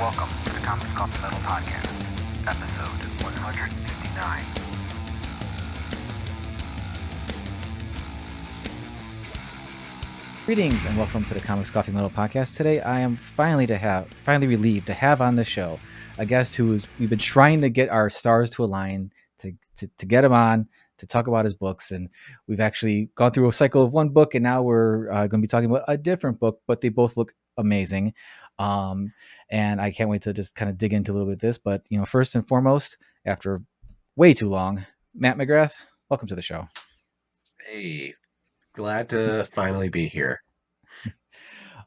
Welcome to the Comics Coffee Metal Podcast, episode 159. Greetings and welcome to the Comics Coffee Metal Podcast. Today I am finally relieved to have on the show a guest we've been trying to get our stars to align to get him on to talk about his books, and we've actually gone through a cycle of one book, and now we're going to be talking about a different book, but they both look amazing. And I can't wait to just kind of dig into a little bit of this. But first and foremost, after way too long, Matt McGrath, welcome to the show. Hey, glad to finally be here.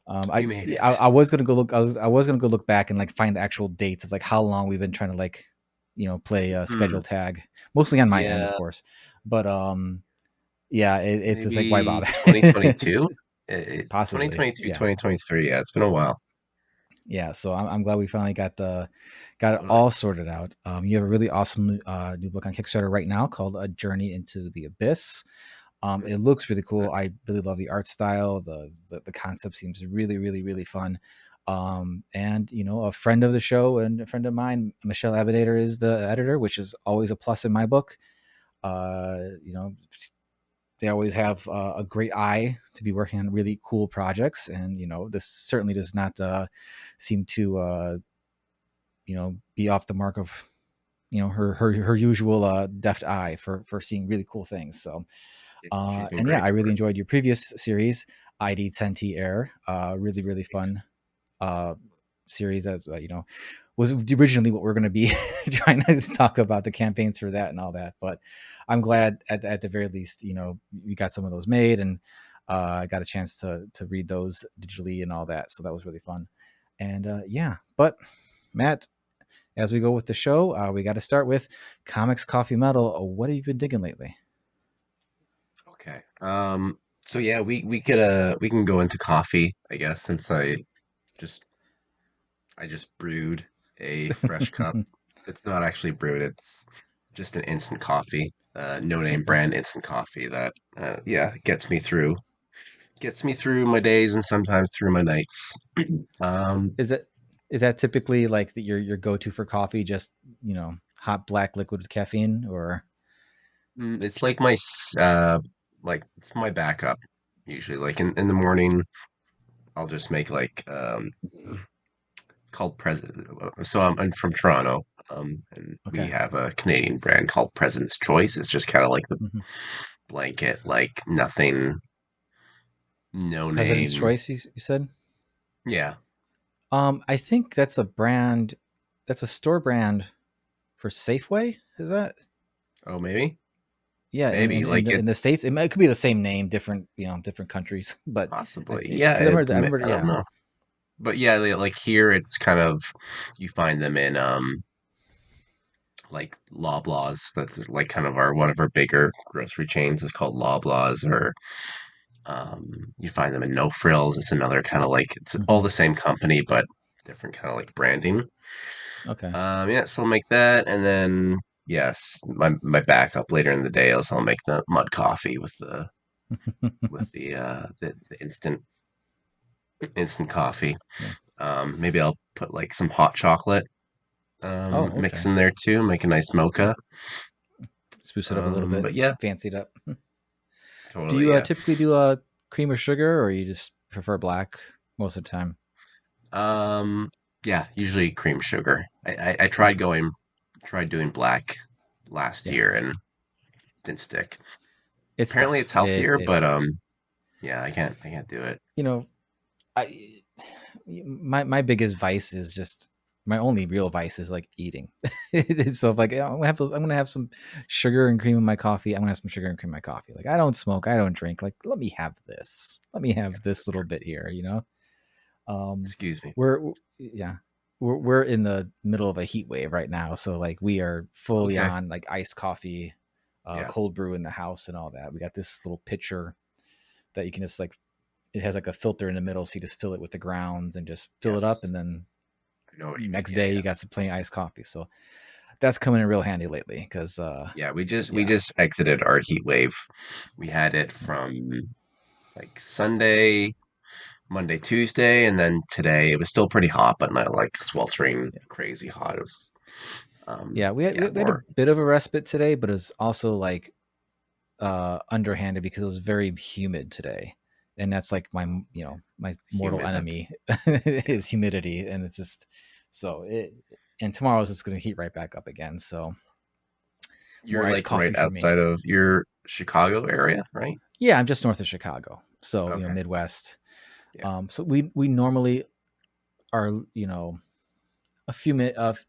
I was gonna go look. I was gonna go look back and like find the actual dates of like how long we've been trying to play schedule tag, mostly on my end, of course. But it's just like, why bother? 2022, Possibly 2022, 2023. Yeah, it's been a while. Yeah, so I'm glad we finally got it all sorted out. You have a really awesome new book on Kickstarter right now called A Journey into the Abyss. It looks really cool. I really love the art style. The concept seems really, really, really fun. And a friend of the show and a friend of mine, Michelle Abinader, is the editor, which is always a plus in my book. They always have a great eye to be working on really cool projects, and this certainly does not seem to be off the mark of her usual deft eye for seeing really cool things. So. I really enjoyed your previous series, ID10T ERROR. Really, really fun series that was originally what we're going to be trying to talk about, the campaigns for that and all that. But I'm glad at the very least, we got some of those made, and I got a chance to read those digitally and all that. So that was really fun. And but Matt, as we go with the show, we got to start with Comics Coffee Metal. What have you been digging lately? Okay. So yeah, we can go into coffee, I guess, since I just brewed a fresh cup. It's not actually brewed, it's just an instant coffee, no name brand instant coffee that gets me through my days and sometimes through my nights. Is that typically like your go-to for coffee, just hot black liquid with caffeine, or it's like it's my backup usually. Like in the morning, I'll just make it's called President. So I'm from Toronto, and we have a Canadian brand called President's Choice. It's just kind of like the blanket, like nothing, no President's name. Choice, you said? Yeah. I think that's a brand. That's a store brand for Safeway. Is that? Oh, maybe. Yeah, maybe in the States, it could be the same name, different different countries, but possibly. I remember, I don't know. But yeah, like here, it's kind of you find them in like Loblaws. That's like kind of one of our bigger grocery chains is called Loblaws, or you find them in No Frills. It's another kind of like it's all the same company but different kind of like branding. Okay. So I'll make that, and then yes, my backup later in the day is I'll make the mud coffee with the instant coffee. Yeah. Maybe I'll put like some hot chocolate mix in there too, make a nice mocha. Spruce it up a little bit, but yeah, fancy it up. totally. Do you typically do cream or sugar, or you just prefer black most of the time? Yeah, usually cream sugar. I tried doing black last year and didn't stick. Apparently Tough. it's healthier, but yeah, I can't do it. My biggest vice is just my only real vice is like eating. So if like I'm gonna have some sugar and cream in my coffee, I'm gonna have some sugar and cream in my coffee. Like I don't smoke, I don't drink. Like let me have this. Let me have this little bit here. Excuse me. We're in the middle of a heat wave right now, so like we are fully on like iced coffee, cold brew in the house and all that. We got this little pitcher that you can just like, it has like a filter in the middle, so you just fill it with the grounds and just fill it up, and then next day you got some plain iced coffee. So that's coming in real handy lately because we just exited our heat wave. We had it from like Sunday Monday, Tuesday, and then today it was still pretty hot, but not like sweltering, Yeah. crazy hot. It was, Yeah, we had yeah, we had a more bit of a respite today, but it was also like underhanded because it was very humid today, and that's like my mortal humid. That's enemy yeah. is humidity, and it's just so it. And tomorrow's just going to heat right back up again. So more You're iced like right coffee for me. outside of your Chicago area, right? Yeah, I'm just north of Chicago, so Okay. Midwest. Yeah. So we normally are a few of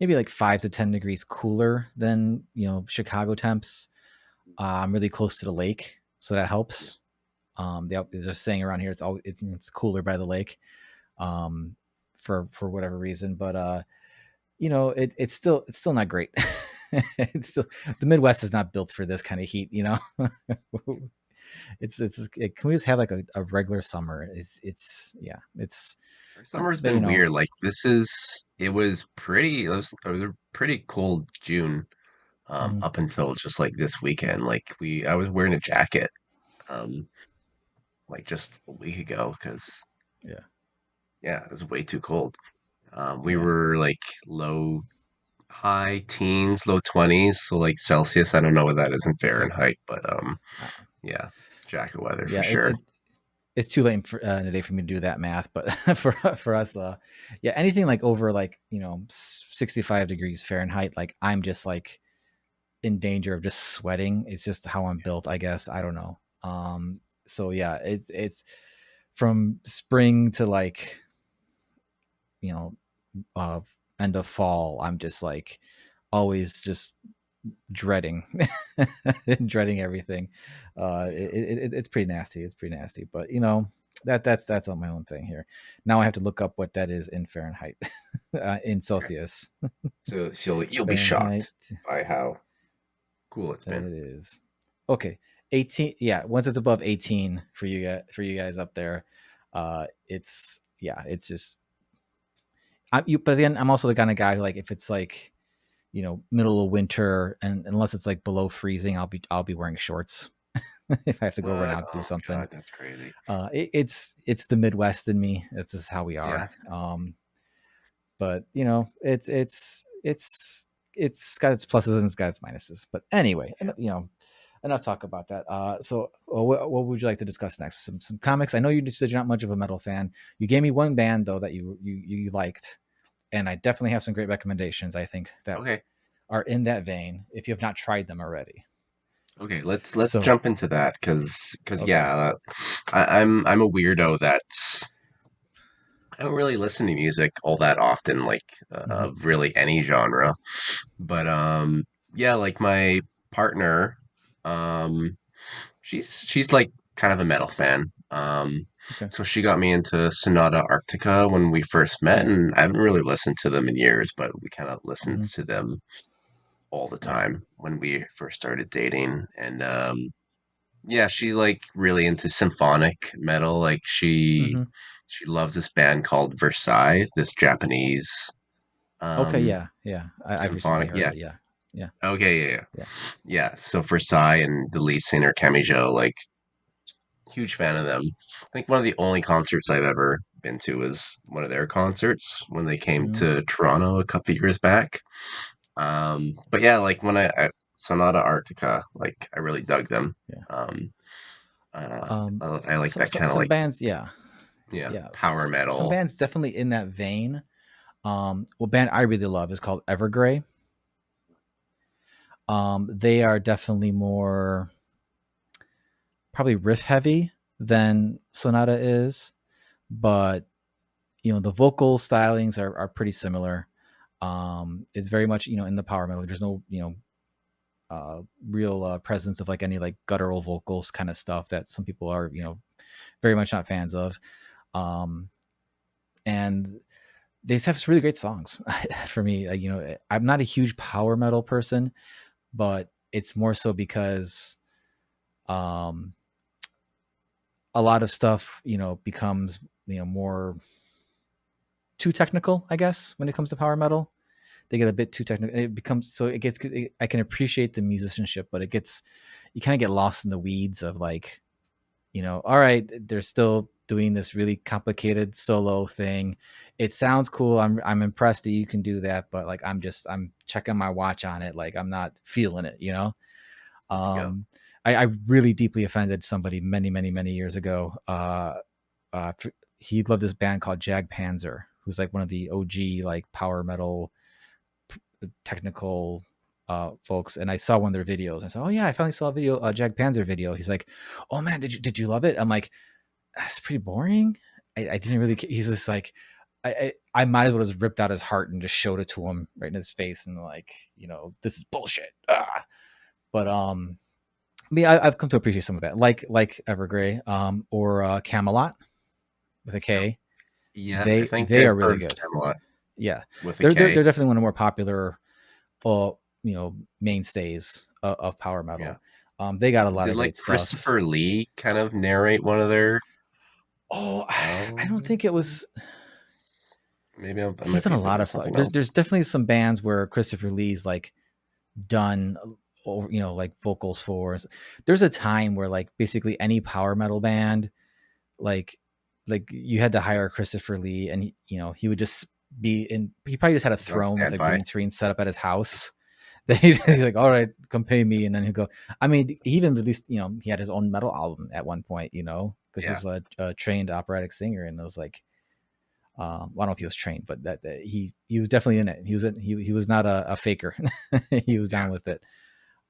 maybe like 5 to 10 degrees cooler than Chicago temps. I'm really close to the lake, so that Yeah. helps. They're just saying around here it's cooler by the lake, um, for whatever reason. But it's still not great. It's still the Midwest is not built for this kind of heat. Can we just have like a regular summer? It's yeah, it's Our summer's but been weird. Like it was a pretty cold June, mhm, up until just like this weekend. I was wearing a jacket, um, like just a week ago because yeah, yeah, it was way too cold. We yeah. were like high teens, low 20s, so like Celsius. I don't know what that is in Okay. Fahrenheit, but Uh, yeah, jacket weather for yeah, sure. it's too late in the day for me to do that math, but for us, yeah, anything like over like 65 degrees Fahrenheit, like I'm just like in danger of just sweating. It's just how I'm built, I guess. I don't know. So yeah, it's from spring to like you know uh end of fall. I'm just like always just dreading dreading everything. Yeah. It's pretty nasty. It's pretty nasty, but that's on my own thing here. Now I have to look up what that is in Fahrenheit, in Okay. Celsius. So you'll be Fahrenheit, shocked by how cool it's that been. it is. Okay, 18. Yeah, once it's above 18 for you guys up there, it's yeah, it's just. But then I'm also the kind of guy who, like, if it's like middle of winter, and unless it's like below freezing, I'll be wearing shorts if I have to go run What? out and do Oh something. God, that's crazy. It's the Midwest in me. That's just how we Yeah. are. But it's got its pluses and it's got its minuses. But anyway, Yeah. enough talk about that. So what would you like to discuss next? Some comics. I know you said you're not much of a metal fan. You gave me one band though that you liked, and I definitely have some great recommendations. I think that Okay. are in that vein if you have not tried them already. Okay. Let's So jump into that because okay. yeah, I'm a weirdo that's I don't really listen to music all that often, like Hmm. of really any genre. But yeah, like my partner, um, she's like kind of a metal fan. Okay. So she got me into Sonata Arctica when we first met, Yeah. and I haven't really listened to them in years, but we kind of listened Hmm. to them all the Yeah. time when we first started dating. And yeah, she like really into symphonic metal. Like Hmm. she loves this band called Versailles, this Japanese Okay. um Yeah. Yeah. I've recently symphonic. heard Yeah. it. Yeah. Yeah. Okay, yeah, yeah. Yeah. Yeah, so Versailles and the lead singer Camijo, like huge fan of them. I think one of the only concerts I've ever been to was one of their concerts when they came Hmm. to Toronto a couple years back. But yeah, like I Sonata Arctica, like I really dug them. Yeah. Um, Um. I like So, that so kind of some like bands. Yeah. yeah Yeah. power Some metal. bands definitely in that vein. What band I really love is called Evergrey. They are definitely more probably riff heavy than Sonata is, but the vocal stylings are pretty similar. It's very much in the power metal. There's no real presence of like any like guttural vocals kind of stuff that some people are very much not fans of. Um, and they just have some really great songs for me. I'm not a huge power metal person, but it's more so because um, a lot of stuff becomes more too technical, I guess, when it comes to power metal. They get a bit too technical. It becomes so it gets. I can appreciate the musicianship, but you kind of get lost in the weeds of like, all right, there's still doing this really complicated solo thing. It sounds cool. I'm impressed that you can do that, but like I'm checking my watch on it. Like I'm not feeling it, you know? Good to go. I really deeply offended somebody many years ago. Uh, he loved this band called Jag Panzer, who's like one of the OG like power metal technical folks. And I saw one of their videos. I said, "Oh yeah, I finally saw a video, a Jag Panzer video." He's like, "Oh man, did you love it?" I'm like, "That's pretty boring. I didn't really." He's just like, I might as well just ripped out his heart and just showed it to him right in his face and like, this is bullshit. Ah. But I mean, I've come to appreciate some of that, like Evergrey, or Camelot with a K. Yeah, I think They I've are really heard of good. Camelot Yeah, with a they're K. definitely one of the more popular, mainstays of power Yeah. metal. They got a lot Did of like great stuff. Christopher Lee kind of narrate one of their Oh, I don't think it albums? was. I He's might done be a thinking lot of of. something else. There's definitely some bands where Christopher Lee's like done, or like vocals for. There's a time where like basically any power metal band, like you had to hire Christopher Lee, and he would just be in. He probably just had a He's on throne with a standby. green screen set up at his house. He's like, "All right, come pay me," and then he'll go. I mean, he even released. He had his own metal album at one point. Because he Yeah. was a trained operatic singer, and it was like, I don't know if he was trained, but that he was definitely in it. He was not a faker. He was Yeah. down with it.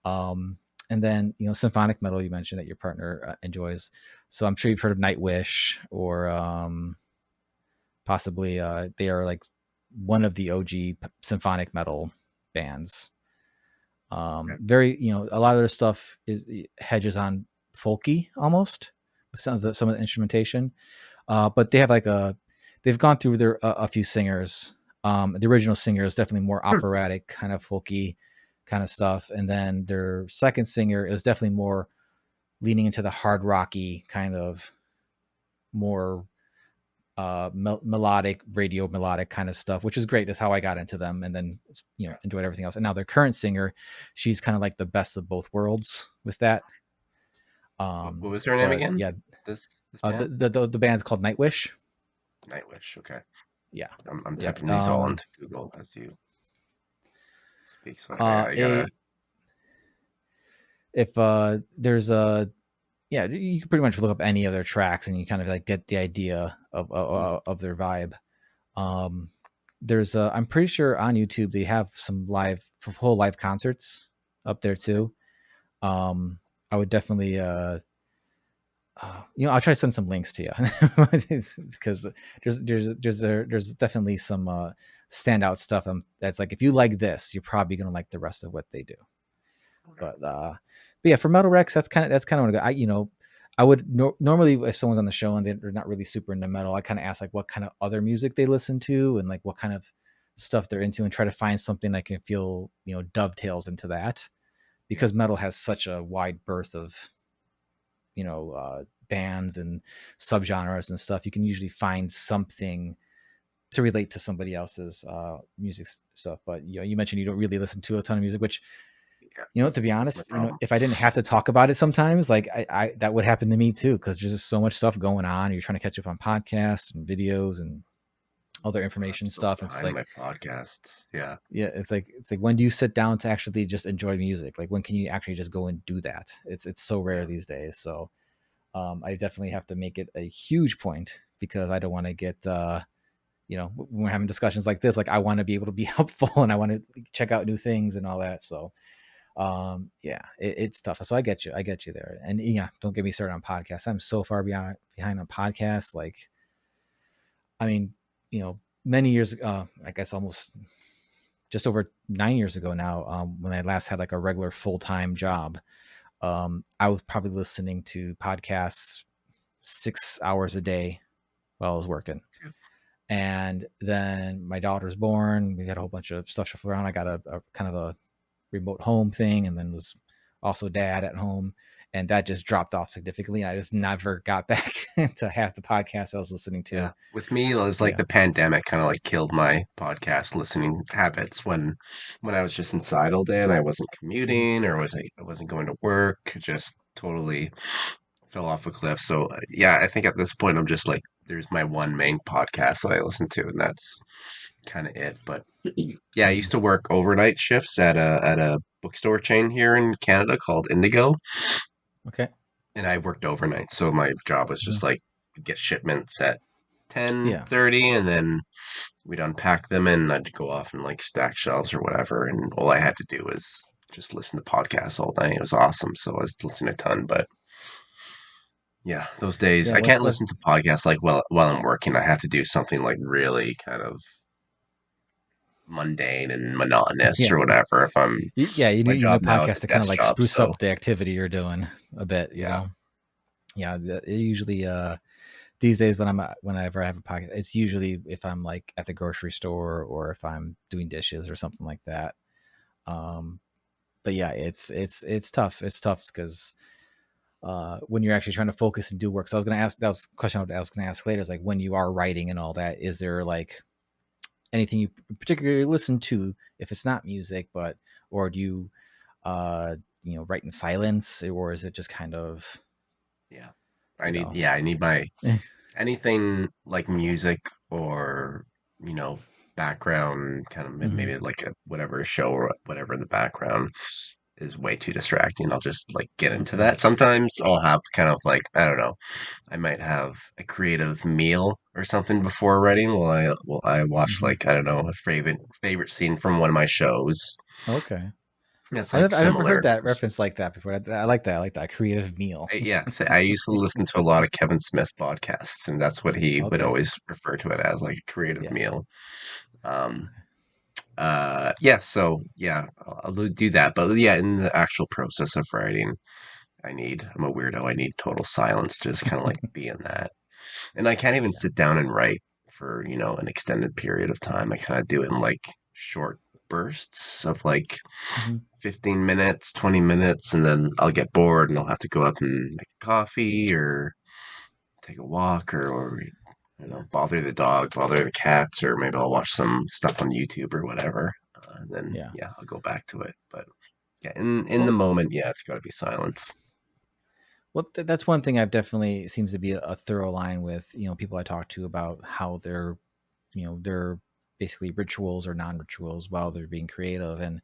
Um, and then symphonic metal you mentioned that your partner enjoys. So I'm sure you've heard of Nightwish, or possibly they are like one of the OG symphonic metal bands. Okay. Very, a lot of their stuff is hedges on folky almost with some of the instrumentation. But they have they've gone through a few singers. The original singer is definitely more Hmm. operatic, kind of folky kind of stuff. And then their second singer is definitely more leaning into the hard rocky kind of more melodic, radio melodic kind of stuff, which is great. That's how I got into them, and then enjoyed everything else. And now their current singer, she's kind of like the best of both worlds with that. What was her name But again? yeah, This the, band? the band's called Nightwish. Nightwish. Okay. Yeah, I'm yeah. typing these all into Google as you speak. So I gotta. A if there's a yeah, you can pretty much look up any of their tracks and you kind of like get the idea of their vibe. Um, there's I'm pretty sure on YouTube they have some whole live concerts up there too. I would definitely I'll try to send some links to you because there's definitely some standout stuff that's like if you like this, you're probably gonna like the rest of what they do. Okay. But yeah, for metal Rex, that's kind of what I would normally if someone's on the show and they're not really super into metal, I kind of ask like what kind of other music they listen to and like what kind of stuff they're into and try to find something I can feel dovetails into that Yeah. because metal has such a wide berth of bands and subgenres and stuff. You can usually find something to relate to somebody else's music stuff. But you mentioned you don't really listen to a ton of music, which Yeah. to be That's my honest, problem. if I didn't have to talk about it sometimes, like I that would happen to me too, because there's just so much stuff going on. You're trying to catch up on podcasts and videos and other I'm information so stuff. It's behind like, my podcasts. Yeah. yeah, it's like when do you sit down to actually just enjoy music? Like when can you actually just go and do that? It's so rare Yeah. these days. So I definitely have to make it a huge point because I don't want to get when we're having discussions like this, like I want to be able to be helpful and I want to check out new things and all that. So yeah, it's tough. So I get you there. And yeah, don't get me started on podcasts. I'm so far behind on podcasts. Like, I mean, many years, I guess almost just over 9 years ago now, when I last had like a regular full-time job, I was probably listening to podcasts 6 hours a day while I was working. Too. And then my daughter's born. We had a whole bunch of stuff shuffled around. I got a kind of a remote home thing and then was also dad at home. And that just dropped off significantly. And I just never got back to half the podcasts I was listening to. Yeah. With me, it was like Yeah. the pandemic kind of like killed my podcast listening habits when I was just inside all day and I wasn't commuting or I wasn't going to work. Just totally fell off a cliff. So yeah, I think at this point I'm just like, there's my one main podcast that I listen to, and that's kind of it. But yeah, I Hmm. used to work overnight shifts at a bookstore chain here in Canada called Indigo, Okay. and I worked overnight. So my job was Hmm. just like get shipments at ten Yeah. thirty, and then we'd unpack them and I'd go off and like stack shelves or whatever. And all I had to do was just listen to podcasts all night. It was awesome. So I was listening a ton, but yeah, those days Yeah. I can't What's listen to podcasts like while I'm working. I have to do something like really kind of mundane and monotonous yeah. or whatever. If I'm Yeah, my you need a job now is podcast a to kind of desk like job, spruce so up the activity you're doing a bit, you yeah, know. Yeah, it usually these days when whenever I have a podcast, it's usually if I'm like at the grocery store or if I'm doing dishes or something like that. Um, but yeah, it's tough. It's tough because when you're actually trying to focus and do work. So I was going to ask, that was a question I was going to ask later, is like when you are writing and all that, is there like anything you particularly listen to if it's not music, but or do you write in silence, or is it just kind of, yeah. you know, I need my anything like music or you know background kind of hmm maybe like a whatever show or whatever in the background is way too distracting. I'll just like get into okay. that. Sometimes I'll have kind of like I don't know. I might have a creative meal or something before writing. While I watch Hmm. like I don't know a favorite scene from one of my shows. Okay. It's like I've never similar. heard that reference like that before. I like that. I like that creative meal. Yeah, so I used to listen to a lot of Kevin Smith podcasts, and that's what he would Okay. always refer to it as, like a creative Yeah. meal. Um, yeah, so yeah, I'll do that. But yeah, in the actual process of writing, I'm a weirdo. I need total silence to just kind of like be in that. And I can't even Yeah. sit down and write for, an extended period of time. I kind of do it in like short bursts of like Hmm. 15 minutes, 20 minutes, and then I'll get bored and I'll have to go up and make a coffee or take a walk or Yeah. bother the dog, bother the cats, or maybe I'll watch some stuff on YouTube or whatever. And then Yeah. yeah, I'll go back to it. But yeah, in the Well, moment, yeah, it's got to be silence. that's one thing I've definitely seems to be a thorough line with, people I talk to about how they're basically rituals or non-rituals while they're being creative. And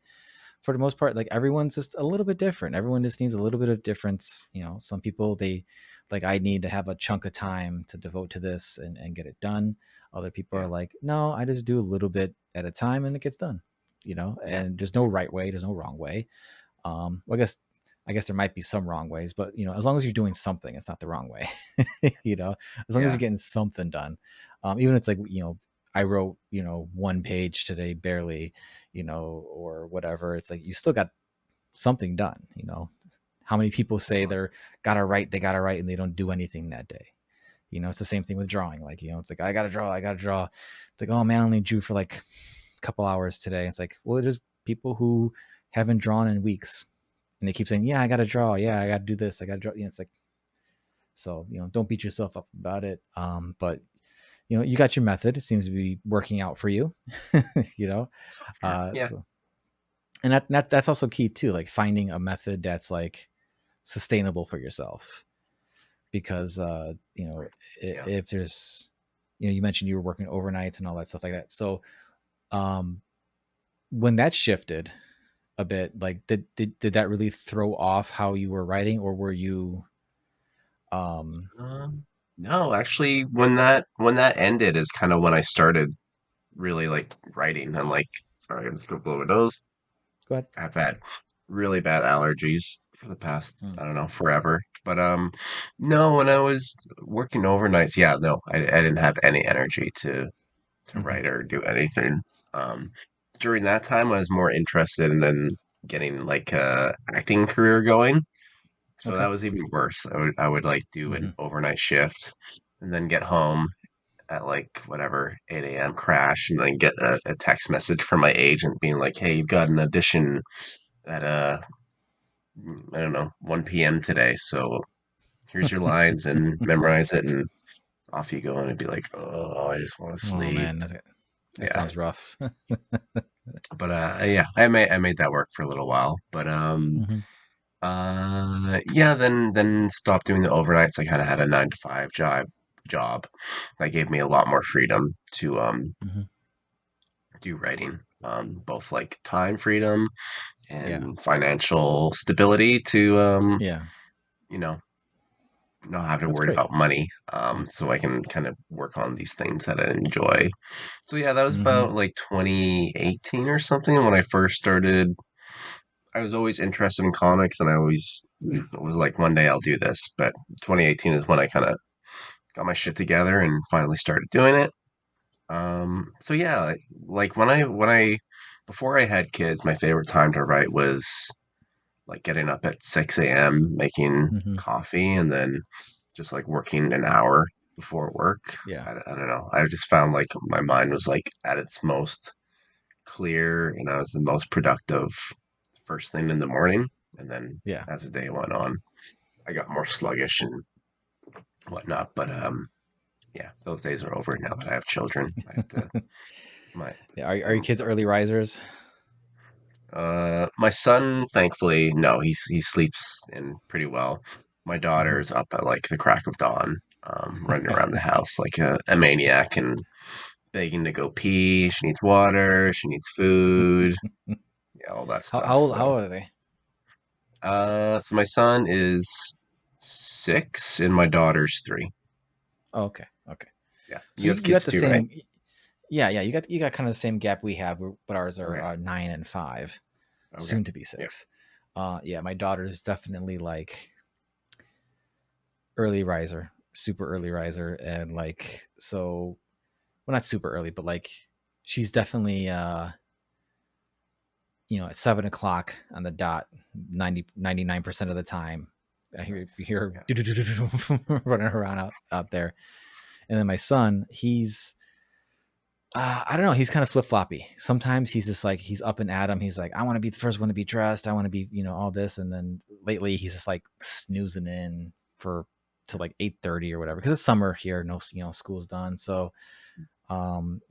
for the most part, like everyone's just a little bit different. Everyone just needs a little bit of difference. Some people, they like, I need to have a chunk of time to devote to this and get it done. Other people are Yeah, like, no, I just do a little bit at a time and it gets done, yeah, and there's no right way. There's no wrong way. Well, I guess there might be some wrong ways, but as long as you're doing something, it's not the wrong way. As long as you're yeah, getting something done. Even if it's like, I wrote, one page today, barely, or whatever. It's like you still got something done. How many people say totally. they gotta write, and they don't do anything that day? It's the same thing with drawing. Like, it's like, I gotta draw. It's like, oh man, I only drew for like a couple hours today. It's like, well, there's people who haven't drawn in weeks, and they keep saying, yeah, I gotta draw. Yeah, I gotta do this. I gotta draw. It's like, so, don't beat yourself up about it. But you got your method. It seems to be working out for you. you know, So far, yeah, so, and that's also key too, like finding a method that's like sustainable for yourself, because right, yeah. if there's, you mentioned you were working overnights and all that stuff like that. So um when that shifted a bit, like did that really throw off how you were writing, or were you um No, actually, when that ended is kind of when I started really like writing. I'm like, sorry, I'm just gonna blow my nose. go ahead. I've had really bad allergies for the past, Mm, I don't know, forever. But no, when I was working overnights, yeah, no, I didn't have any energy to mm-hmm, write or do anything. Um, during that time, I was more interested in then getting like a acting career going. So okay. that was even worse. I would like do an Mm-hmm, overnight shift and then get home at like whatever 8 a.m. crash and then get a text message from my agent being like, "Hey, you've got an audition at I don't know 1 p.m. today, so here's your lines and memorize it and off you go." And I'd be like, "Oh, I just want to oh sleep." man, that Yeah, sounds rough. but yeah, I made that work for a little while, but Hmm. Yeah, then stopped doing the overnights. I kind of had a 9 to 5 job that gave me a lot more freedom to Hmm. do writing. Both like time freedom Yeah. and financial stability to Yeah. you know, not have to That's worry great. about money. Yeah. So I can kind of work on these things that I enjoy. So yeah, that was Hmm. about like 2018 or something when I first started. I was always interested in comics, and I always was like, one day I'll do this. But 2018 is when I kind of got my shit together and finally started doing it. So yeah, like when I before I had kids, my favorite time to write was like getting up at 6 a.m., making Hmm. coffee, and then just like working an hour before work. Yeah. I don't know. I just found like my mind was like at its most clear, and I was the most productive first thing in the morning. And then Yeah. as the day went on, I got more sluggish and whatnot. But yeah, those days are over now that I have children. I have to my Yeah. Are your kids early risers? my son, thankfully, no, he sleeps in pretty well. My Hmm. daughter's up at like the crack of dawn, running around the house like a maniac and begging to go pee. She needs water. She needs food. Yeah, all that How stuff. old how So, old are they? so my son is 6 and my daughter's 3. Oh, okay. Okay. Yeah, So you have you got kids the too, right? same. Yeah, yeah. You got kind of the same gap we have, but ours are Okay. 9 and 5, Okay. soon to be Yeah. 6. Yeah, my daughter is definitely like early riser, super early riser, and like so. Well, not super early, but like she's definitely at 7 o'clock on the dot, 99% of the time. I Nice. hear Yeah. her running around out there. And then my son, he's I don't know. He's kind of flip floppy. Sometimes he's just like he's up and at 'em. He's like, I want to be the first one to be dressed. I want to be, all this. And then lately, he's just like snoozing in for to like 8:30 or whatever because it's summer here. No, school's done. So I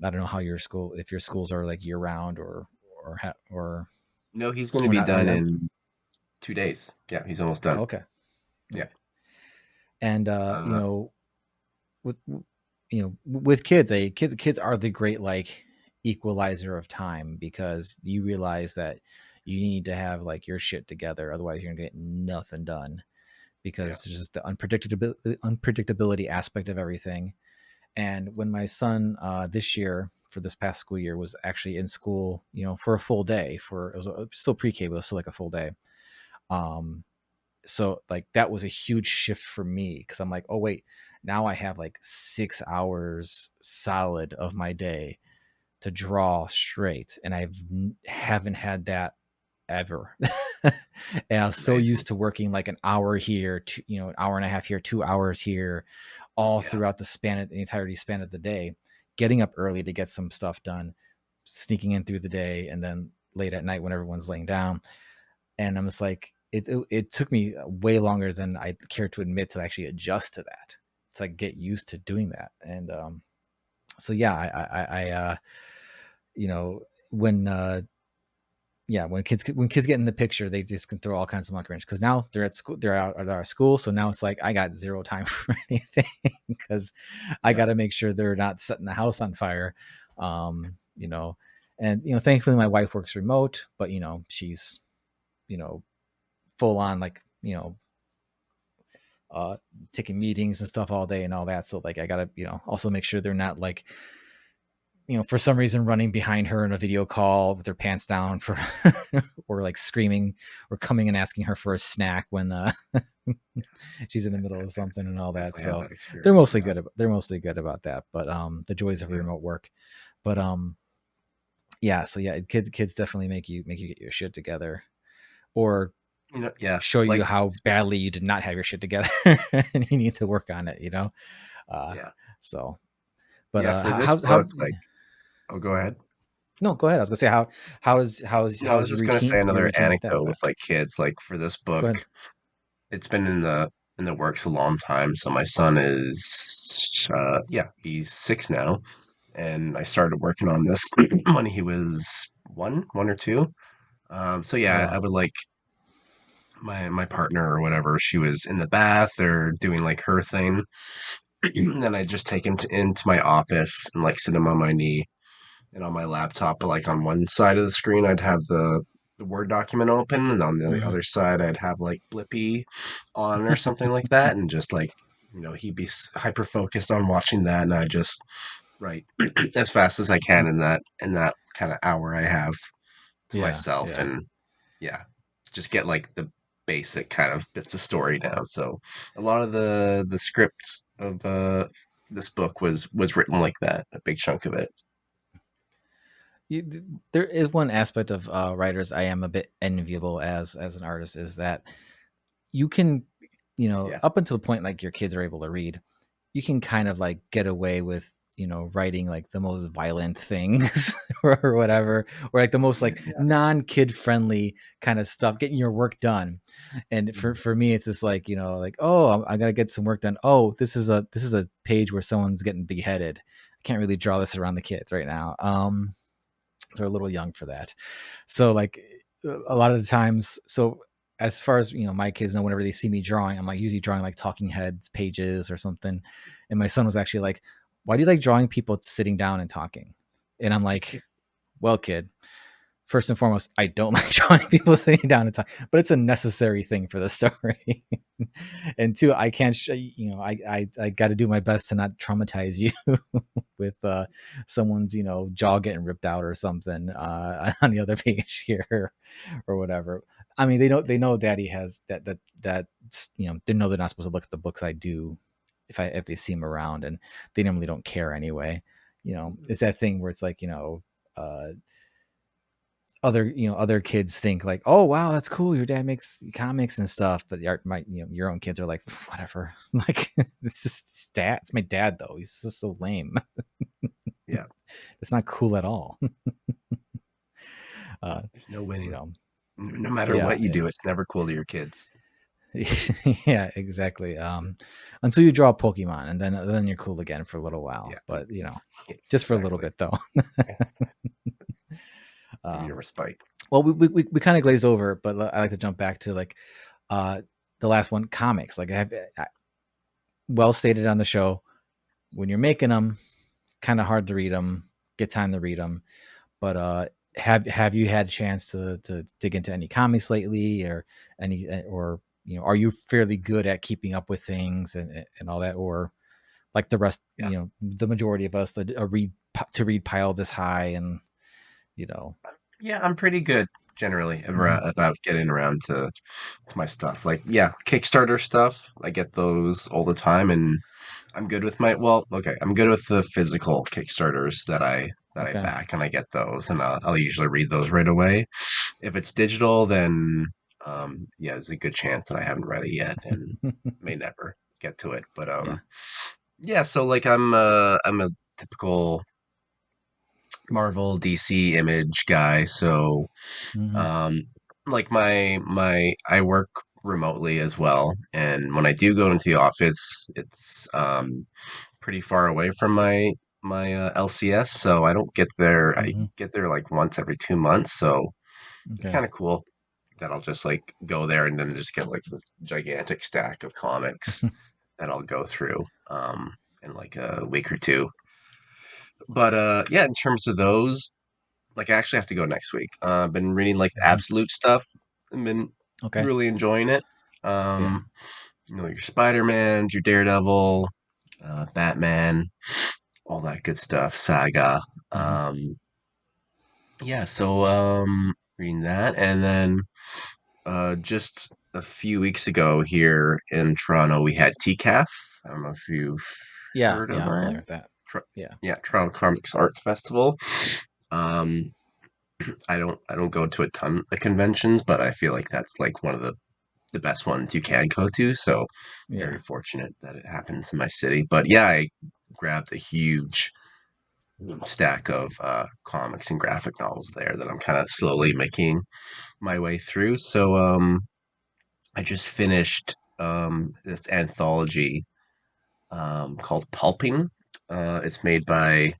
don't know how if your schools are like year round No, he's going to or be not. Are done not? in 2 days. Yeah, he's almost Oh, done. okay, Yeah. okay. And Uh, with with kids, kids are the great like equalizer of time because you realize that you need to have like your shit together, otherwise you're gonna get nothing done yeah. because there's just the unpredictability aspect of everything. And when my son this year for this past school year was actually in school, for a full day for it was still pre-K, but it was still like a full day. Um, so like that was a huge shift for me because I'm like, oh wait, now I have like 6 hours solid of my day to draw straight, and haven't had that ever. And I was That's so amazing. used to working like an hour here, an hour and a half here, 2 hours here, all Yeah. throughout the entirety span of the day, getting up early to get some stuff done, sneaking in through the day, and then late at night when everyone's laying down. And I'm just like, it took me way longer than I care to admit to actually adjust to that, to like get used to doing that. And so yeah, you know, when yeah, when kids get in the picture, they just can throw all kinds of monkey wrench because now they're at school, they're out at our school, so now it's like I got zero time for anything because I Yeah. got to make sure they're not setting the house on fire, um, you know, and thankfully my wife works remote, but she's you know full on like uh taking meetings and stuff all day and all that, so like I gotta also make sure they're not like for some reason running behind her in a video call with their pants down for or like screaming or coming and asking her for a snack when she's in the middle of something and all that. Definitely had So that experience. Yeah. they're mostly good about that, but the joys of Yeah. remote work. But yeah, so yeah, kids definitely make you get your shit together or Yeah. show you Like, how just, badly you did not have your shit together and you need to work on it, uh yeah. so but Yeah. For this how book, like, oh, go ahead. no, go ahead. I was gonna say No, I was how's just gonna say your another routine like that? anecdote But with like kids. Like for this book, go ahead. it's been in the works a long time. So my son is, yeah, he's 6 now, and I started working on this when he was one or two. So Oh yeah, I wow. would like my partner or whatever, she was in the bath or doing like her thing. And then I just take him into my office and like sit him on my knee and on my laptop. But like on one side of the screen, I'd have the Word document open, and on the Hmm. other side, I'd have like Blippy on or something like that, and just like he'd be hyper focused on watching that, and I just write as fast as I can in that kind of hour I have to Yeah, myself, yeah. and yeah, just get like the basic kind of bits of story down. So a lot of the script of this book was written like that, a big chunk of it. You, there is one aspect of writers I am a bit enviable as an artist is that you can, Yeah, up until the point like your kids are able to read, you can kind of like get away with writing like the most violent things or whatever, or like the most like yeah, non-kid friendly kind of stuff, getting your work done. And mhm, for me it's just like like, oh, I gotta get some work done. Oh, this is a page where someone's getting beheaded. I can't really draw this around the kids right now. They're a little young for that. So like a lot of the times, so as far as my kids know, whenever they see me drawing, I'm like usually drawing like talking heads pages or something. And my son was actually like, why do you like drawing people sitting down and talking? And I'm like, well, kid, first and foremost, I don't like drawing people sitting down and talk, but it's a necessary thing for the story. And two, I can't, I got to do my best to not traumatize you with someone's, jaw getting ripped out or something on the other page here or whatever. I mean, they know daddy has that, they know they're not supposed to look at the books I do if they see him around, and they normally don't care anyway. It's that thing where it's like, uh, other kids think like, oh wow, that's cool, your dad makes comics and stuff, but your own kids are like, whatever. Like, it's just dad, it's my dad though, he's just so lame. yeah. It's not cool at all. uh There's no you winning. know No matter yeah, what you do, it's never cool to your kids. yeah, exactly. Until you draw Pokemon, and then you're cool again for a little while, Yeah, but just for a little exactly. bit though. Give you a um respite. well, we kind of glazed over, but I like to jump back to like uh the last one, comics. Like, well stated on the show, when you're making them, kind of hard to read them, get time to read them. But have you had a chance to dig into any comics lately, or any, or are you fairly good at keeping up with things and all that, or like the rest, Yeah, the majority of us, that a read pile this high, and you know yeah. I'm pretty good generally mhm. about getting around to my stuff. Like, yeah, Kickstarter stuff. I get those all the time, and I'm good with my well. Okay, I'm good with the physical Kickstarters that I Okay. back, and I get those, and I'll usually read those right away. If it's digital, then yeah, there's a good chance that I haven't read it yet and may never get to it. But Yeah. yeah. So like I'm a typical Marvel, DC, Image guy. So Hmm. um, like my I work remotely as well, and when I do go into the office, it's pretty far away from my LCS, so I don't get there. I Hmm. get there like once every 2 months, so it's Okay. kind of cool that I'll just like go there and then just get like this gigantic stack of comics that I'll go through in like a week or two. But yeah, in terms of those, like I actually have to go next week. I've been reading like the Hmm. absolute stuff. I've been Okay. really enjoying it. Yeah. Um, your Spider-Mans, your Daredevil, Batman, all that good stuff, Saga. Hmm. Yeah, so reading that, and then just a few weeks ago here in Toronto, we had TCAF. I don't know if you've Yeah. heard of Yeah, I'm that. familiar with that. Tr- Yeah. yeah, Toronto Comics Arts Festival. Um, I don't go to a ton of conventions, but I feel like that's like one of the best ones you can go to. So very Yeah. fortunate that it happens in my city. But yeah, I grabbed a huge stack of comics and graphic novels there that I'm kind of slowly making my way through. So I just finished this anthology called Pulping. It's made by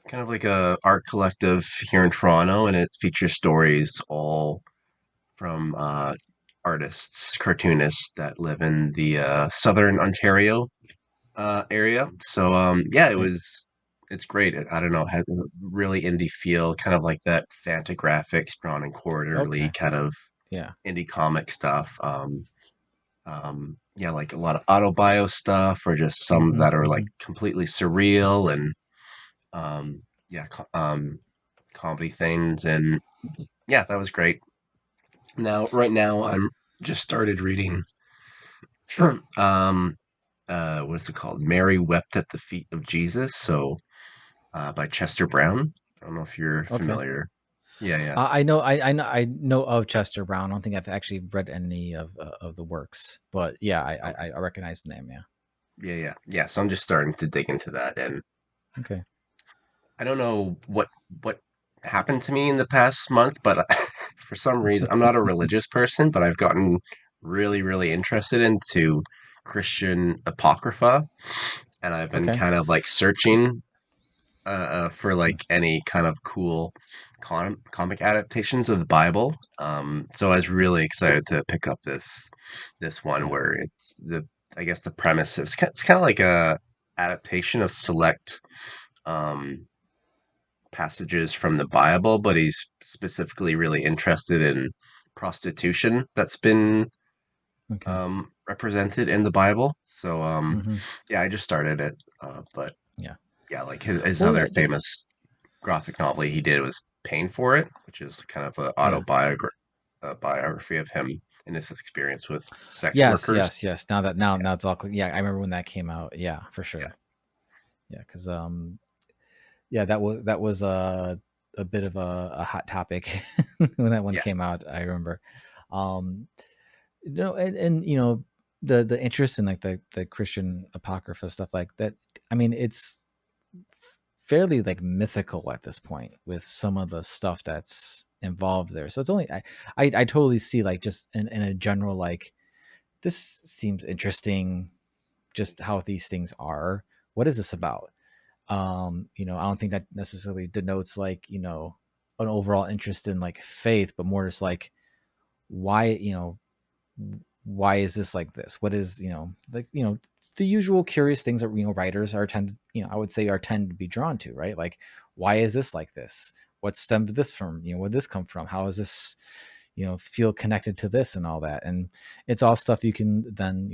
kind of like a art collective here in Toronto, and it features stories all from artists, cartoonists that live in the southern Ontario area. So yeah, Okay. it's great. I don't know, has a really indie feel, kind of like that Fantagraphics, Brown and Quarterly Okay. kind of Yeah. indie comic stuff. Yeah, like a lot of autobio stuff, or just some Mm-hmm, that are like mm-hmm. completely surreal, and yeah, comedy things, and yeah, that was great. Right now, I'm just started reading. Sure. What is it called? Mary Wept at the Feet of Jesus. So, by Chester Brown. I don't know if you're Okay. familiar. Yeah, yeah. I know of Chester Brown. I don't think I've actually read any of the works, but yeah, Okay. I recognize the name. Yeah. Yeah, yeah, yeah. So I'm just starting to dig into that, and Okay. I don't know what happened to me in the past month, but for some reason, I'm not a religious person, but I've gotten really, really interested into Christian apocrypha, and I've been Okay. kind of like searching for like any kind of cool comic adaptations of the Bible. So I was really excited to pick up this one Yeah. where it's the I guess the premise it's kind of like a adaptation of select um, passages from the Bible, but he's specifically really interested in prostitution that's been Okay. represented in the Bible. So Mm-hmm. yeah, I just started it, but Yeah. yeah, like his Well, other famous graphic novel he did was Pain for It, which is kind of an yeah. biography of him and his experience with sex Yes. workers. Yes. Yes. Now that now Yeah, now it's all clear. Yeah, I remember when that came out. Yeah, for yeah, sure. Yeah, because yeah, that was a bit of a hot topic when that one yeah. came out. I remember. Um, and the interest in like the Christian apocrypha stuff like that. I mean, it's fairly like mythical at this point with some of the stuff that's involved there. So it's only I totally see like just in a general like this seems interesting, just how these things are. What is this about? I don't think that necessarily denotes like an overall interest in like faith, but more just like why why is this like this? What is like the usual curious things that writers are tend I would say are tend to be drawn to, right? Like why is this like this? What stemmed this from? Where did this come from? How is this feel connected to this and all that? And it's all stuff you can then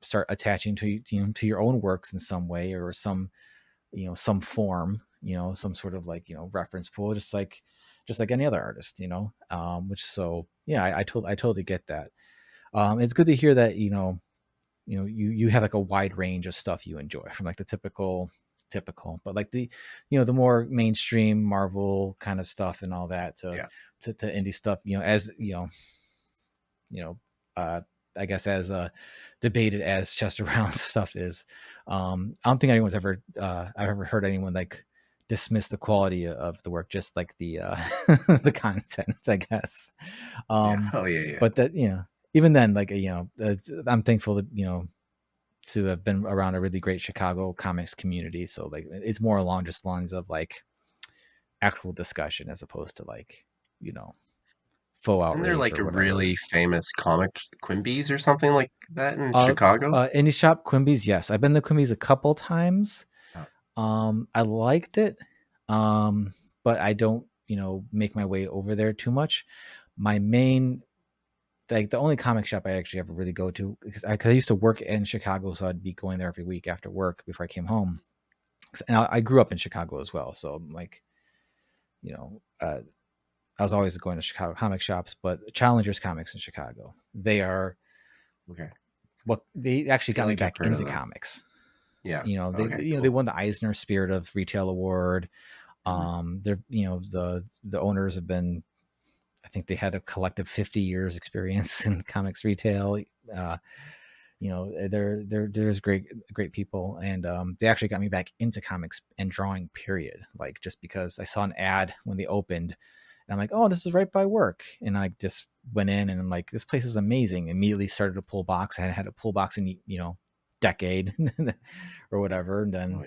start attaching to to your own works in some way or some form, some sort of like reference pool, just like any other artist, which so yeah, I totally get that. It's good to hear that you have like a wide range of stuff you enjoy, from like the typical, but like the the more mainstream Marvel kind of stuff and all that to Yeah. to indie stuff, as you know, uh, I guess as debated as Chester Brown's stuff is. I don't think anyone's ever I've ever heard anyone like dismiss the quality of the work, just like the the content, I guess. Yeah. Um, Oh, yeah, yeah. but that even then, like I'm thankful that to have been around a really great Chicago comics community. So like it's more along just lines of like actual discussion as opposed to like you know faux Isn't there outrage like or a whatever. really famous comic, Quimby's or something like that in Uh, Chicago? Indie Shop Quimby's, yes. I've been to Quimby's a couple times. Oh, I liked it. But I don't, make my way over there too much. My main, like the only comic shop I actually ever really go to, because I used to work in Chicago, so I'd be going there every week after work before I came home. And I grew up in Chicago as well, so I'm like, you know, uh, I was always going to Chicago comic shops. But Challengers Comics in Chicago, they are okay. what they actually Feel got me like I've back heard of into them. comics. Yeah. They Okay, they cool. won the Eisner Spirit of Retail Award. Mhm. They're the owners have been, I think they had a collective 50 years experience in comics retail. Uh, they're there's great people, and they actually got me back into comics and drawing. Period. Like just because I saw an ad when they opened, and I'm like, oh, this is right by work, and I just went in and I'm like, this place is amazing. Immediately started to pull box. I hadn't had a pull box in decade or whatever, and Oh, then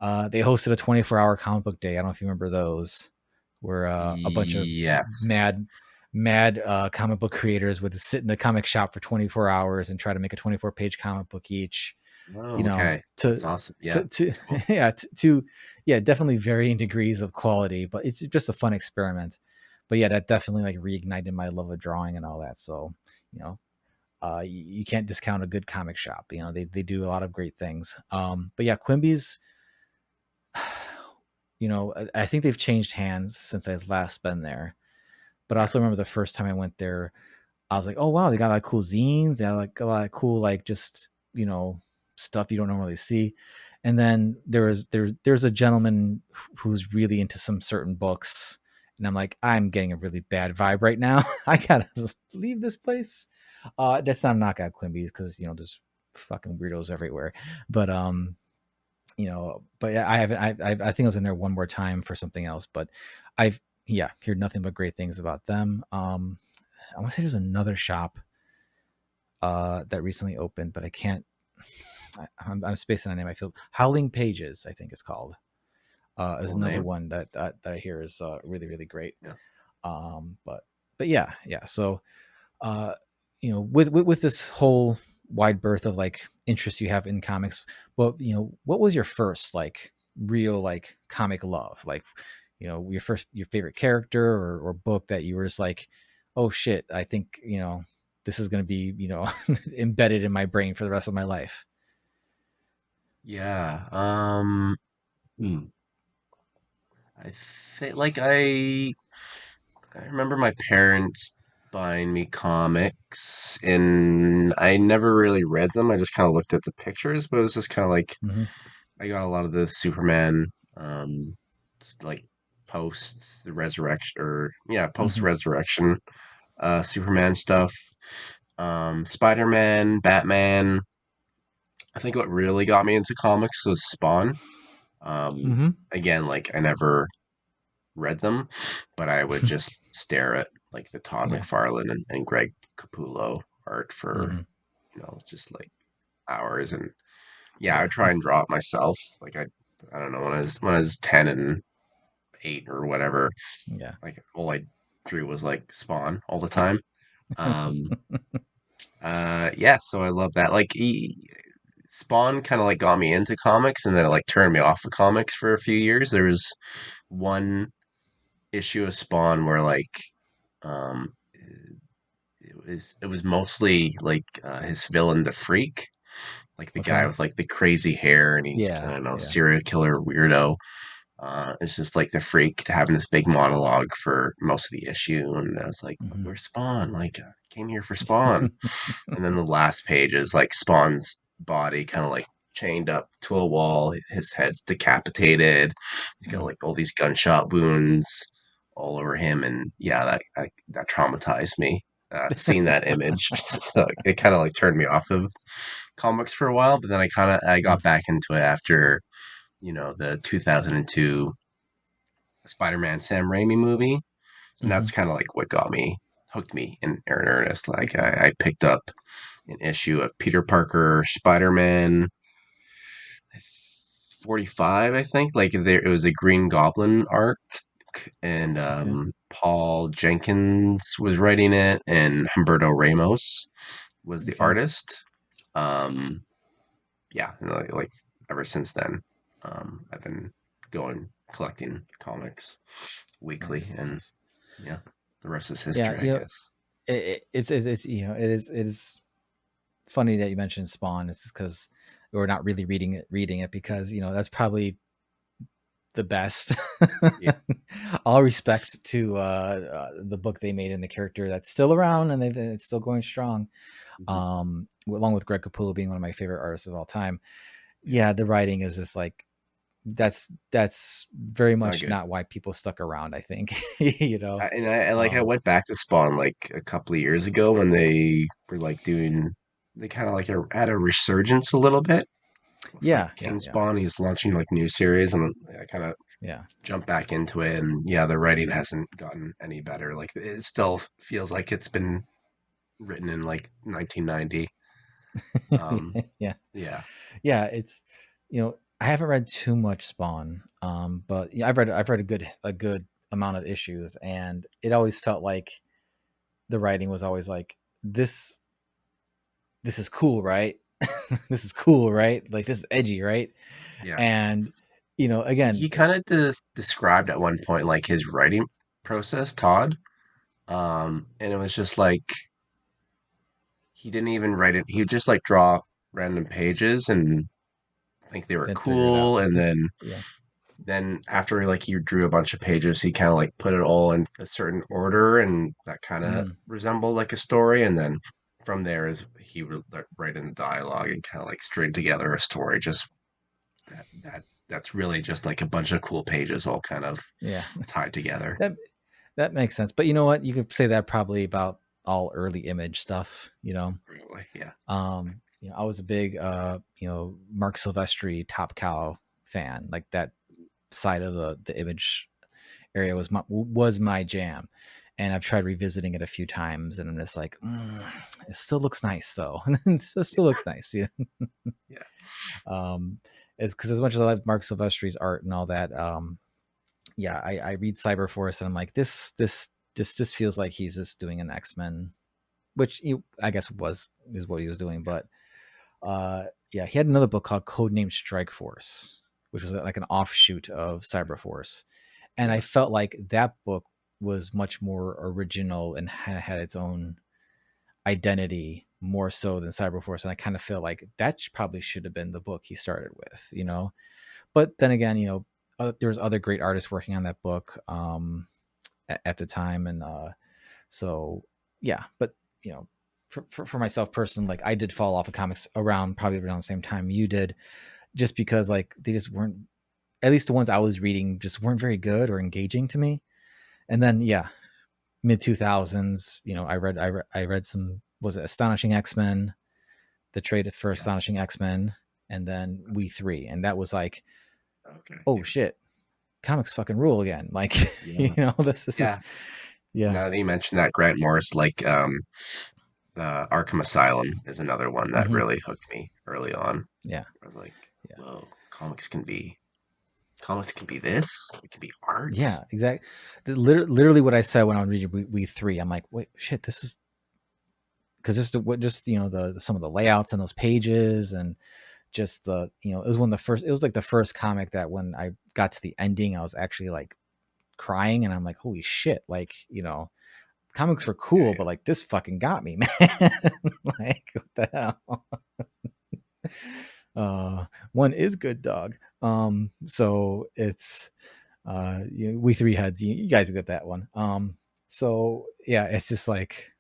yeah. they hosted a 24-hour comic book day. I don't know if you remember those, where a bunch of Yes. mad mad comic book creators would sit in the comic shop for 24 hours and try to make a 24-page comic book each, you Oh, know, okay. That's awesome. Yeah, to that's cool. yeah, yeah, definitely varying degrees of quality, but it's just a fun experiment. But yeah, that definitely like reignited my love of drawing and all that. So, you know, you can't discount a good comic shop. You know, they do a lot of great things. But yeah, Quimby's, you know, I think they've changed hands since I've last been there. But I Okay. also remember the first time I went there, I was like, oh wow, they got like cool zines, they got like a lot of cool like just, you know, stuff you don't normally see. And then there's a gentleman who's really into some certain books, and I'm like, I'm getting a really bad vibe right now. I gotta leave this place. That's not a knock at Quimby's, because you know there's fucking weirdos everywhere. But you know, but yeah, I haven't. I think I was in there one more time for something else, but I've yeah heard nothing but great things about them. I want to say there's another shop that recently opened, but I can't. I'm spacing on name. I feel Howling Pages, I think it's called. Is Cool another name. one that I hear is really really great. Yeah. Um, but but yeah yeah. So uh, you know, with this whole wide berth of like interests you have in comics, well, you know, what was your first like real like comic love? Like, you know, your favorite character or book that you were just like, oh shit, I think, you know, this is going to be, you know, embedded in my brain for the rest of my life. Yeah. Hmm. I think like I remember my parents buying me comics, and I never really read them. I just kind of looked at the pictures, but it was just kind of like Mm-hmm. I got a lot of the Superman, like post the resurrection, or yeah, post Mm-hmm. resurrection, Superman stuff, Spider-Man, Batman. I think what really got me into comics was Spawn. Mm-hmm. Again, like I never read them, but I would just stare at like the Todd Yeah. McFarlane and Greg Capullo art for, Mm-hmm. just like hours. And yeah, I Yeah. would try and draw it myself. Like I don't know, when I was 10 and 8 or whatever, Yeah. like all I drew was like Spawn all the time. Um, yeah, so I love that. Like Spawn kind of like got me into comics, and then it like turned me off the comics for a few years. There was one issue of Spawn where like um it was mostly like his villain, the Freak, like the guy Okay. with like the crazy hair, and he's, I Yeah. don't know, Yeah. serial killer weirdo. It's just like the Freak having this big monologue for most of the issue, and I was like, but Mm-hmm. where's Spawn? Like, I came here for Spawn. And then the last page is like Spawn's body kind of like chained up to a wall. His head's decapitated. He's got Mm. like all these gunshot wounds all over him, and yeah, that traumatized me. Seeing that image, so it kind of like turned me off of comics for a while. But then I Mm. got back into it after the 2002 Spider-Man Sam Raimi movie, and Mm-hmm. that's kind of like what got me hooked me in earnest. Like I picked up an issue of Peter Parker Spider-Man 45, I think. Like there it was a Green Goblin arc, and Okay. Paul Jenkins was writing it, and Humberto Ramos was the Okay. artist. Um yeah, and like ever since then, I've been going collecting comics weekly, Nice. and Nice. yeah, the rest is Yeah. history, I You know, guess. it's you know it is funny that you mentioned Spawn. It's because we're not really reading it because you know that's probably the best. Yeah. All respect to the book they made and the character that's still around and it's still going strong. Mhm. Along with Greg Capullo being one of my favorite artists of all time. Yeah. Yeah, the writing is just like that's very Not much good. not why people stuck around. I think you know. I Um, went back to Spawn like a couple of years ago when they were like doing they kind of like had a resurgence a little bit with like yeah, yeah, King yeah, Spawn. He's launching like new series, and I kind of yeah. jumped back into it, and yeah, the writing hasn't gotten any better. Like it still feels like it's been written in like 1990. Yeah, Yeah, yeah. It's you know I haven't read too much Spawn, but yeah, I've read a good amount of issues, and it always felt like the writing was always like, this is cool, right? This is cool, right? Like, this is edgy, right? Yeah. And He again, kind of described at one point like his writing process, Todd. And it was just like he didn't even write it. He would just like draw random pages and think they were then figure it out. cool, and Yeah. then after like he drew a bunch of pages, he kind of like put it all in a certain order, and that kind of Mm, resembled like a story. And then from there is he would like, write in the dialogue and kind of like string together a story. Just that's really just like a bunch of cool pages all kind of yeah. tied together. That that makes sense. But you know what? You could say that probably about all early image stuff, Really, yeah, I was a big Mark Silvestri Top Cow fan. Like that side of the image area was my jam. And I've tried revisiting it a few times, and I'm just like, it still looks nice though. It still looks nice. yeah, Um, it's because as much as I like Mark Silvestri's art and all that, yeah, I read Cyberforce and I'm like, this feels like he's just doing an X-Men, which I guess is what he was doing. But yeah, he had another book called Codenamed Strike Force, which was like an offshoot of Cyberforce, and I yeah, felt like that book was much more original and had its own identity more so than Cyberforce. And I kind of feel like that probably should have been the book he started with. But then again, there was other great artists working on that book at the time, and so yeah. But for myself personally, like I did fall off of comics probably around the same time you did, just because like they just weren't, at least the ones I was reading, just weren't very good or engaging to me. And then yeah, mid 2000s, I read some, was it Astonishing X-Men, the trade for yeah. Astonishing X-Men, and then That's We Three, and that was like, okay. oh Yeah, shit, comics fucking rule again. Like, yeah, this is yeah. yeah. Now that you mentioned that, Grant Morris, like Arkham Asylum is another one that Hmm. really hooked me early on. Yeah, I was like, yeah, whoa, comics can be this. It can be art. yeah, exactly. Literally what I said when I was reading We Three. I'm like, wait, shit, this is because just the some of the layouts and those pages, and just it was one of the first. It was like the first comic that when I got to the ending, I was actually like crying, and I'm like, holy shit, like comics were Yeah, cool, yeah. but like this fucking got me, man. Like what the hell? One is good dog. So it's We Three Heads. You guys get that one. So yeah, it's just like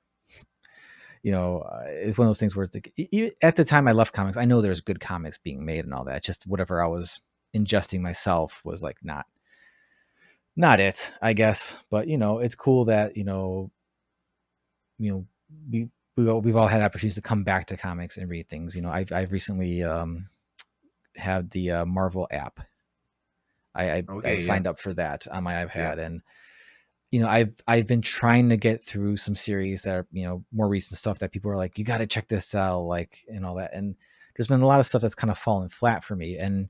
it's one of those things where it's like at the time I left comics, I know there's good comics being made and all that. Just whatever I was ingesting myself was like not it, I guess. But it's cool that you know we we've all had opportunities to come back to comics and read things. I've recently had the Marvel app. I've Okay, yeah, signed up for that on my yeah. iPad, and I've been trying to get through some series that are more recent stuff that people are like, you got to check this out, like, and all that. And there's been a lot of stuff that's kind of fallen flat for me, and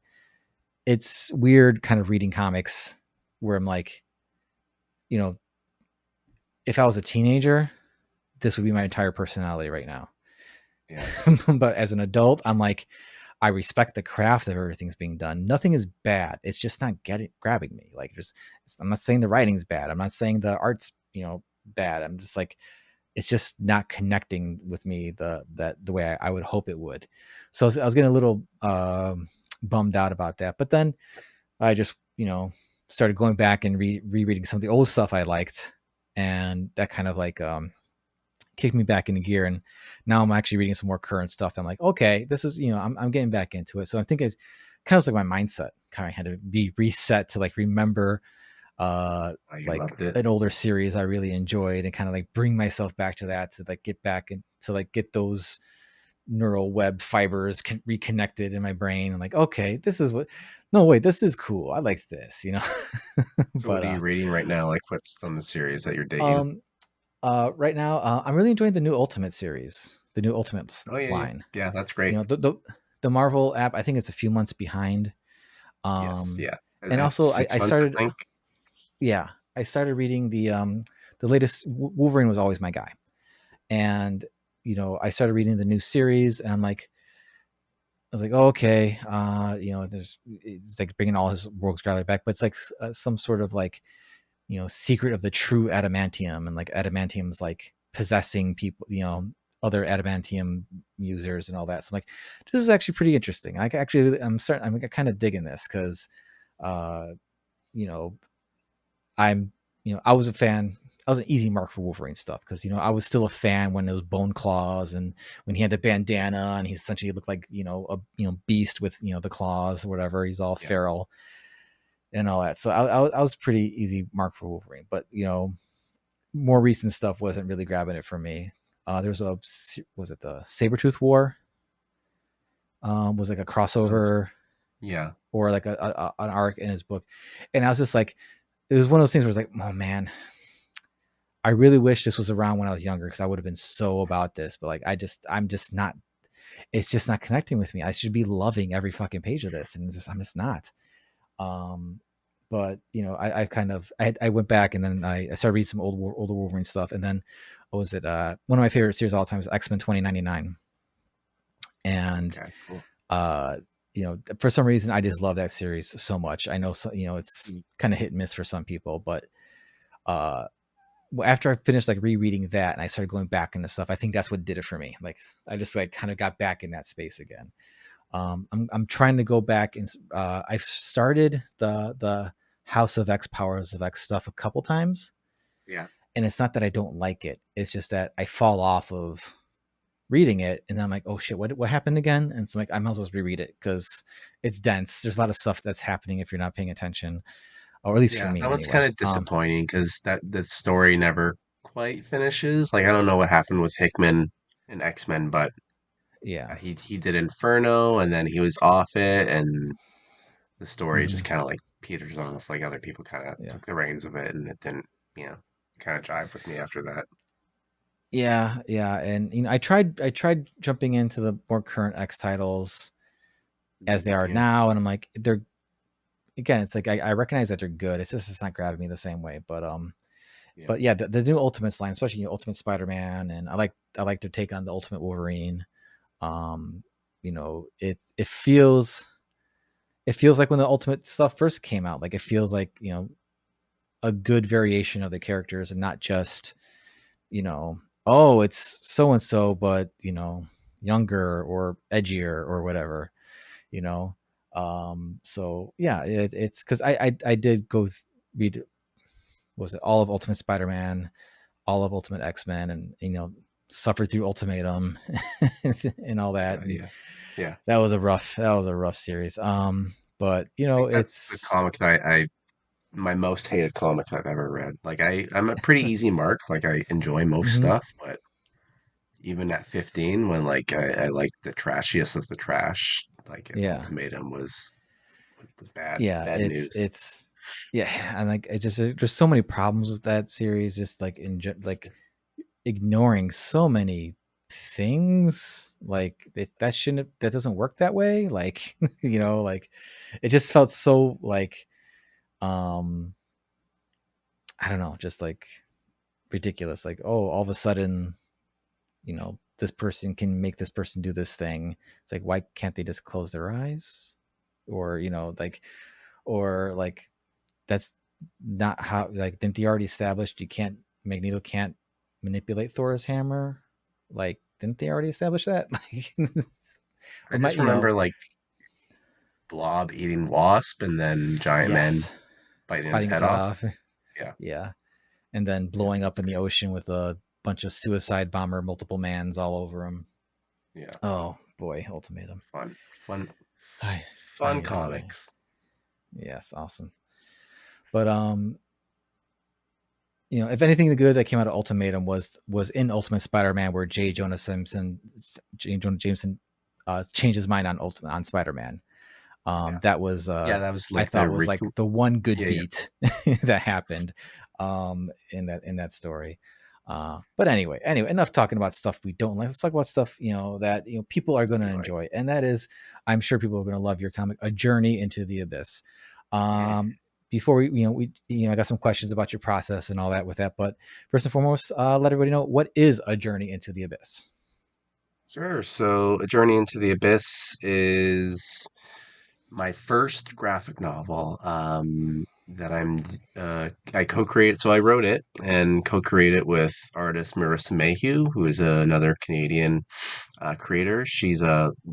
it's weird kind of reading comics where I'm like, you know if I was a teenager, this would be my entire personality right now. Yeah. But as an adult, I'm like, I respect the craft of everything's being done. Nothing is bad. It's just not grabbing me. Like I'm not saying the writing's bad. I'm not saying the art's, bad. I'm just like, it's just not connecting with me the way I would hope it would. So I was getting a little bummed out about that. But then I just, started going back and rereading some of the old stuff I liked. And that kind of like kicked me back into gear, and now I'm actually reading some more current stuff. I'm like, okay, this is I'm getting back into it. So I think it kind of like my mindset kind of had to be reset to like remember Oh, you like loved it. an older series I really enjoyed, and kind of like bring myself back to that, to like get back and to like get those neural web fibers reconnected in my brain, and like, okay, this is what, no wait, this is cool, I like this. So, what But are you reading right now? Like, what's on the series that you're digging? um right now, I'm really enjoying the new Ultimate series, the new Ultimate Oh, yeah, yeah, line. yeah. That's great. The Marvel app, I think it's a few months behind. Yes, Um, yeah. and At also, I 6 months, started, I think. yeah, I started reading the latest. Wolverine was always my guy, And I started reading the new series, and I was like, oh, okay, it's like bringing all his rogues gallery back, but it's like some sort of like, secret of the true adamantium, and like adamantium's like possessing people, other adamantium users and all that. So I'm like, this is actually pretty interesting. I'm kind of digging this because, uh, you know, I'm, I was a fan. I was an easy mark for Wolverine stuff because I was still a fan when it was Bone Claws and when he had the bandana and he essentially looked like a beast with the claws or whatever. He's all feral and all that. So I was pretty easy mark for Wolverine, but more recent stuff wasn't really grabbing it for me. Was it the Sabretooth War? Was like a crossover, or like an arc in his book, and I was just like, it was one of those things where it's like, oh man, I really wish this was around when I was younger because I would have been so about this. But like, I'm just not. It's just not connecting with me. I should be loving every fucking page of this, and I'm just not. But I went back and then I started reading some older Wolverine stuff, and then what was it? One of my favorite series of all time is X-Men 2099, and cool. For some reason I just love that series so much. I know, it's kind of hit and miss for some people, but after I finished like rereading that and I started going back into stuff, I think that's what did it for me. Like I just like kind of got back in that space again. I'm trying to go back and I've started the House of X, Powers of X stuff a couple times. Yeah. And it's not that I don't like it. It's just that I fall off of reading it and then I'm like, oh shit, what happened again? And so I'm like, I might as well reread it because it's dense. There's a lot of stuff that's happening if you're not paying attention, or at least for me. That was anyway. kind of disappointing because the story never quite finishes. Like I don't know what happened with Hickman and X-Men, but Yeah, he did Inferno and then he was off it, and the story just kind of like peters off. Like other people kind of yeah, took the reins of it, and it didn't, kind of jive with me after that. yeah, yeah. And I tried jumping into the more current X titles as they are Yeah. now, and I'm like, it's like I recognize that they're good. It's not grabbing me the same way. But yeah, the new Ultimates line, especially Ultimate Spider-Man, and I like their take on the Ultimate Wolverine. It feels like when the Ultimate stuff first came out. Like it feels like a good variation of the characters and not just oh, it's so and so, but younger or edgier or whatever. So yeah, it's because I did go read, what was it, all of Ultimate Spider-Man, all of Ultimate X-Men, and suffered through Ultimatum and all that. Yeah. That was a rough series. But I think that's the it's comic that I my most hated comic I've ever read. Like I'm a pretty easy mark. Like I enjoy most mhm. stuff, but even at 15, when like I liked the trashiest of the trash, like Yeah, Ultimatum was bad, yeah, bad news. yeah, and like it just, there's so many problems with that series. Just like like ignoring so many things, like that doesn't work that way. Like like it just felt so like um I don't know, just like ridiculous. Like, oh, all of a sudden, this person can make this person do this thing. It's like, why can't they just close their eyes? Or, or like, that's not how, like, didn't they already established Magneto can't manipulate Thor's hammer? Like, didn't they already establish that? Like, I or my, just remember like Blob eating Wasp and then Giant Man yes, biting his biting his head head off. off. Yeah, Yeah. And then yeah, blowing that's up in the great. ocean with a bunch of suicide bomber multiple mans all over him. Yeah, Oh boy, Ultimatum. fun, fun, I fun comics. yes, awesome. But if anything, the good that came out of Ultimatum was in Ultimate Spider-Man, where J. Jonah Jameson changed his mind on Spider-Man. Yeah, That was that was I like thought was like the one good yeah. beat that happened in that story. But anyway, enough talking about stuff we don't like. Let's talk about stuff that people are going to You're right. enjoy, and that is, I'm sure people are going to love your comic, A Journey into the Abyss. Yeah. before I got some questions about your process and all that with that. But first and foremost, let everybody know, what is A Journey into the Abyss? Sure. So, A Journey into the Abyss is my first graphic novel that I co-created. So I wrote it and co-created with artist Marissa Mayhew, who is another Canadian creator. She's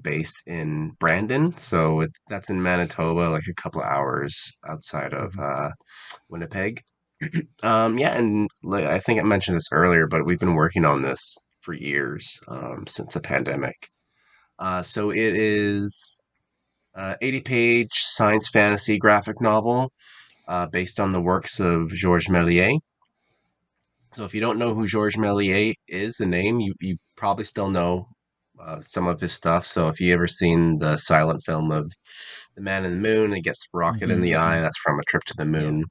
based in Brandon, so that's in Manitoba, like a couple of hours outside of Mm-hmm. Winnipeg. Yeah, and like, I think I mentioned this earlier, but we've been working on this for years, since the pandemic. So it is 80-page science fantasy graphic novel based on the works of Georges Méliès. So if you don't know who Georges Méliès is, the name, you probably still know some of his stuff. So if you ever seen the silent film of The Man in the Moon, it gets the rocket in Mm-hmm, the eye. mm-hmm. That's from A Trip to the Yeah. Moon.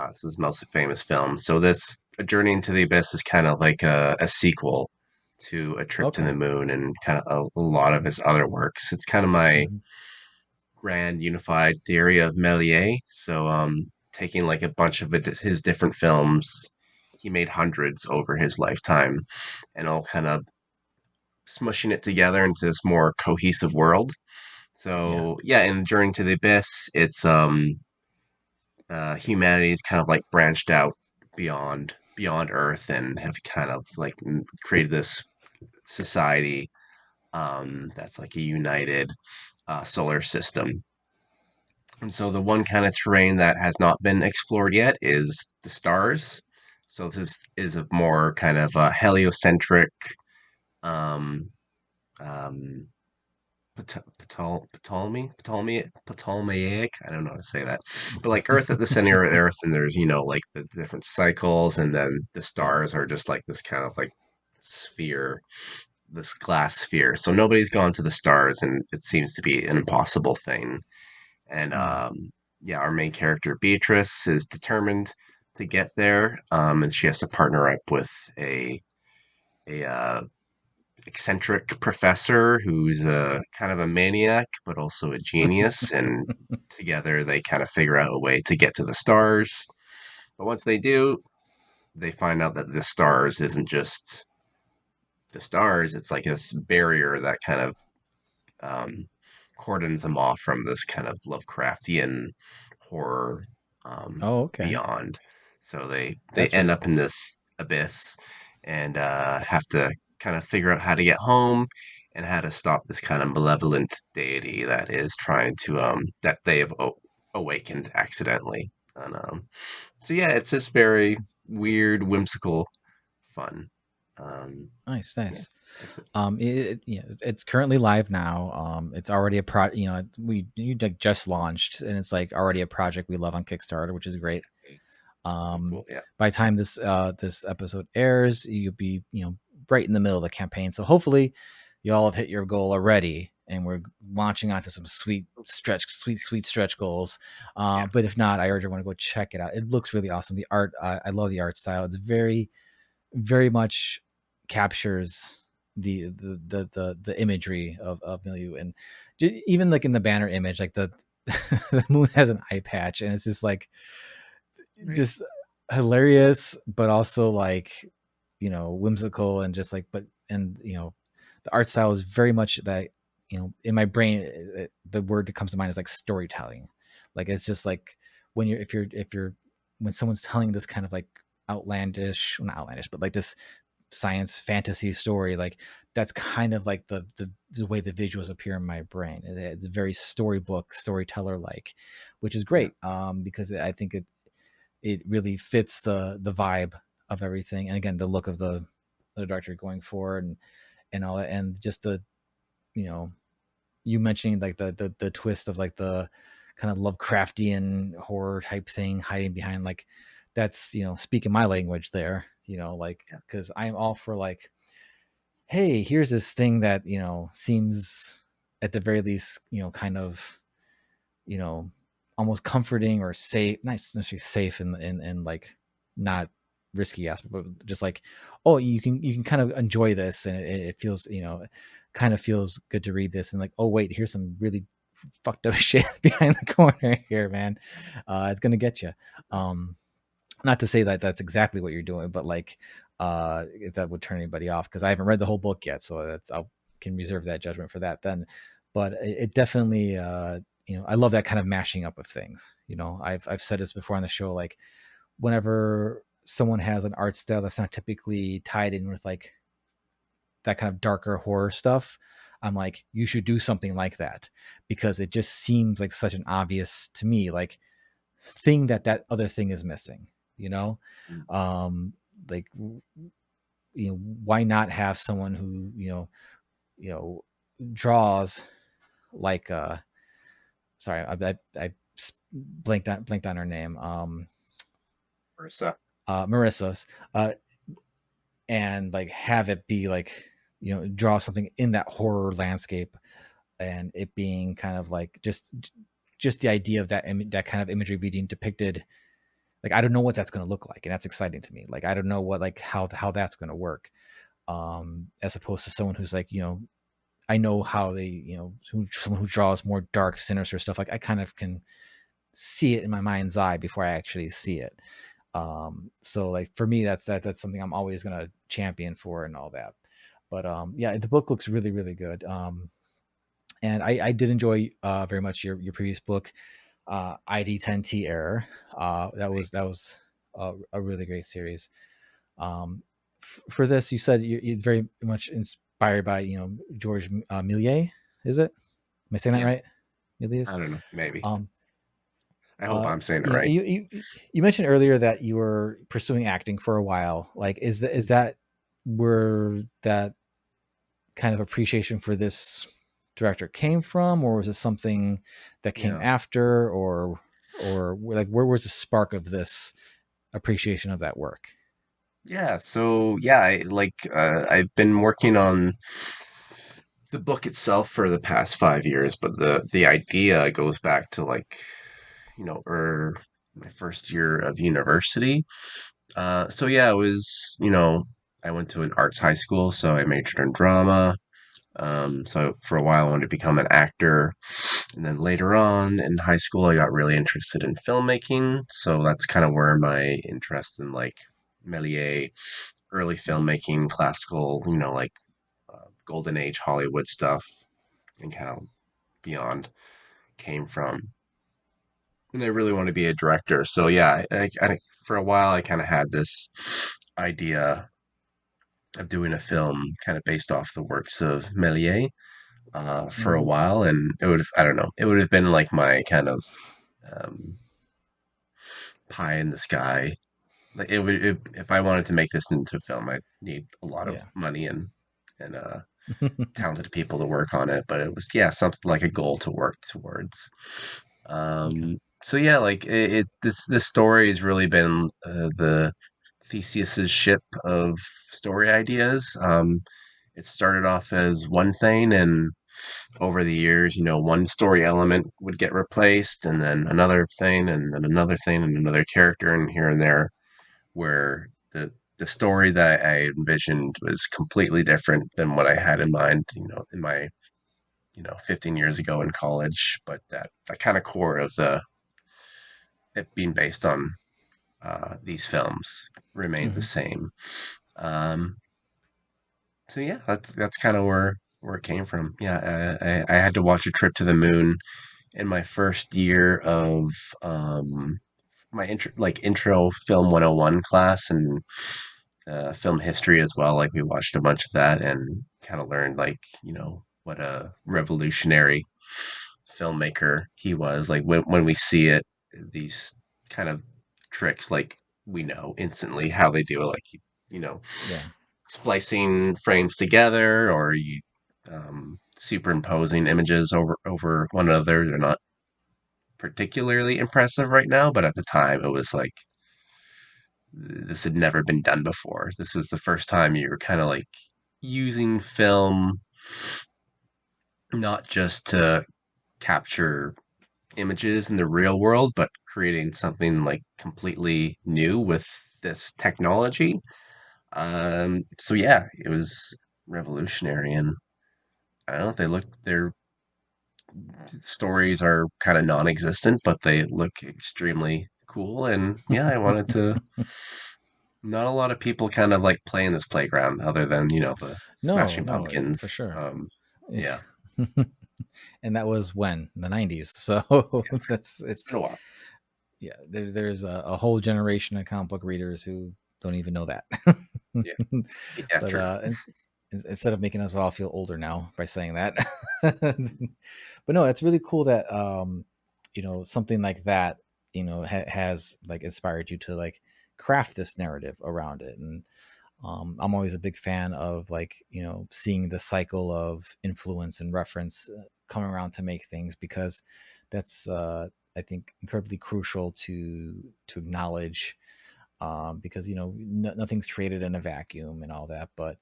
This is his most famous film. So this A Journey into the Abyss is kind of like a sequel to A Trip to the Okay. Moon and kind of a lot of his other works. It's kind of my Mm-hmm. grand unified theory of Méliès. So, taking like a bunch of his different films, he made hundreds over his lifetime, and all kind of smushing it together into this more cohesive world. Yeah. So, yeah, in Journey to the Abyss, it's humanity's kind of like branched out beyond Earth and have kind of like created this society that's like a united solar system. And so the one kind of terrain that has not been explored yet is the stars. So this is a more kind of heliocentric, um, um, Ptolemaic. I don't know how to say that, but like Earth at the center of Earth, and there's like the different cycles, and then the Yeah. stars are just like this kind of like sphere, this glass sphere. So nobody's gone to the stars, and it seems to be an impossible thing. And Mm. yeah, our main character Beatrice is determined to get there, and she has to partner up with a eccentric professor who's a kind of a maniac but also a genius, and together they kind of figure out a way to get to the stars. But once they do, they find out that the stars isn't just the stars; it's like this barrier that kind of um, cordons them off from this kind of Lovecraftian horror Oh, okay. beyond. So they That's end really up in cool. this abyss and have to kind of figure out how to get home and how to stop this kind of malevolent deity that is trying to that they have awakened accidentally. And so yeah, it's just very weird, whimsical fun. Um, Nice, yeah, nice. that's it. It's currently live now. It's already a you just launched, and it's like already a project we love on Kickstarter, which is great. So cool. Yeah. By the time this episode airs, you'll be right in the middle of the campaign. So hopefully, you all have hit your goal already, and we're launching onto some sweet stretch goals. Yeah. But if not, I urge everyone to go check it out. It looks really awesome. The art, I love the art style. It's very much captures the imagery of milieu, and even like in the banner image, like the moon has an eye patch, and it's just like Right. just hilarious, but also like whimsical, and just like and the art style is very much that in my brain the word that comes to mind is like storytelling. Like it's just like when if you're when someone's telling this kind of like outlandish, well, not outlandish, but like this science fantasy story, like that's kind of like the way the visuals appear in my brain. It's very storybook storyteller like, which is Yeah. great, because I think it really fits the vibe of everything, and again the look of the director going forward, and all that, and just you know you mentioning like the twist of like the kind of Lovecraftian horror type thing hiding behind, like that's speaking my language there, like Yeah. because I'm all for like, hey, here's this thing that seems at the very least kind of you know almost comforting or safe, not necessarily safe and like not risky aspect, but just like, oh, you can kind of enjoy this, and it feels kind of feels good to read this, and like, oh wait, here's some really fucked up shit behind the corner here, man. It's gonna get you. Um, Not to say that that's exactly what you're doing, but like, if that would turn anybody off, because I haven't read the whole book yet, so that's I can reserve that judgment for that then. But it definitely, I love that kind of mashing up of things. I've said this before on the show, like whenever someone has an art style that's not typically tied in with like that kind of darker horror stuff, I'm like, you should do something like that, because it just seems like such an obvious, to me, like thing that other thing is missing, you know? Mm. Um, like, why not have someone who, draws like, sorry, I blanked on her name. Marissa. Marissa's, and like have it be like, draw something in that horror landscape, and it being kind of like just the idea of that kind of imagery being depicted. Like, I don't know what that's going to look like, and that's exciting to me. Like, I don't know what, like, how that's going to work, as opposed to someone who's like, I know how they, someone who draws more dark, sinister stuff. Like, I kind of can see it in my mind's eye before I actually see it. So like for me, that's something I'm always going to champion for and all that. But yeah, the book looks really, really good. And I did enjoy very much your previous book, ID10T Error. That Thanks. was a really great series. For this, you said it's very much inspired by George Millier. Is it? Am I saying that Yeah. right? I Milius. don't know. Maybe. Um, I hope I'm saying it you, right. you mentioned earlier that you were pursuing acting for a while. Like, is that where that kind of appreciation for this director came from, or was it something that came Yeah. after, or like where was the spark of this appreciation of that work? Yeah. So yeah, I've been working on the book itself for the past 5 years, but the idea goes back to like, my first year of university. So yeah, it was, I went to an arts high school, so I majored in drama. So for a while I wanted to become an actor. And then later on in high school, I got really interested in filmmaking. So that's kind of where my interest in like Méliès, early filmmaking, classical, like golden age Hollywood stuff and kind of beyond came from. And I really want to be a director. So yeah, for a while I kind of had this idea of doing a film kind of based off the works of Méliès for a Mm-hmm. while, and I don't know, it would have been like my kind of um, pie in the sky. Like if I wanted to make this into a film, I'd need a lot of Yeah. money and talented people to work on it. But it was, yeah, something like a goal to work towards. Okay. So yeah, like this story has really been the Theseus's ship of story ideas. It started off as one thing, and over the years, one story element would get replaced, and then another thing, and then another thing, and another character, and here and there, where the story that I envisioned was completely different than what I had in mind, in my 15 years ago in college. But that kind of core of the it being based on these films remained the Mm-hmm. same. Um, so yeah, that's kind of where it came from. Yeah, I had to watch A Trip to the Moon in my first year of um, my intro film 101 class and film history as well. Like we watched a bunch of that and kind of learned like what a revolutionary filmmaker he was. Like when we see it, these kind of tricks, like we know instantly how they do it. Like you know Yeah. splicing frames together or superimposing images over one another. They're not particularly impressive right now, but at the time it was like this had never been done before. This was the first time you were kind of like using film not just to capture images in the real world, but creating something like completely new with this technology. So yeah, it was revolutionary, and I don't know. They're stories are kind of non-existent, but they look extremely cool. And yeah, I wanted to. Not a lot of people kind of like play in this playground, other than the No, Smashing no, for Pumpkins. sure. Yeah, And that was when in the 90s. So that's it's been it's a while. yeah, there's a whole generation of comic book readers who don't even know that. Yeah, But after. instead of making us all feel older now by saying that. But no, it's really cool that something like that has like inspired you to like craft this narrative around it. And I'm always a big fan of like seeing the cycle of influence and reference come around to make things, because that's I think incredibly crucial to acknowledge, because nothing's created in a vacuum and all that. But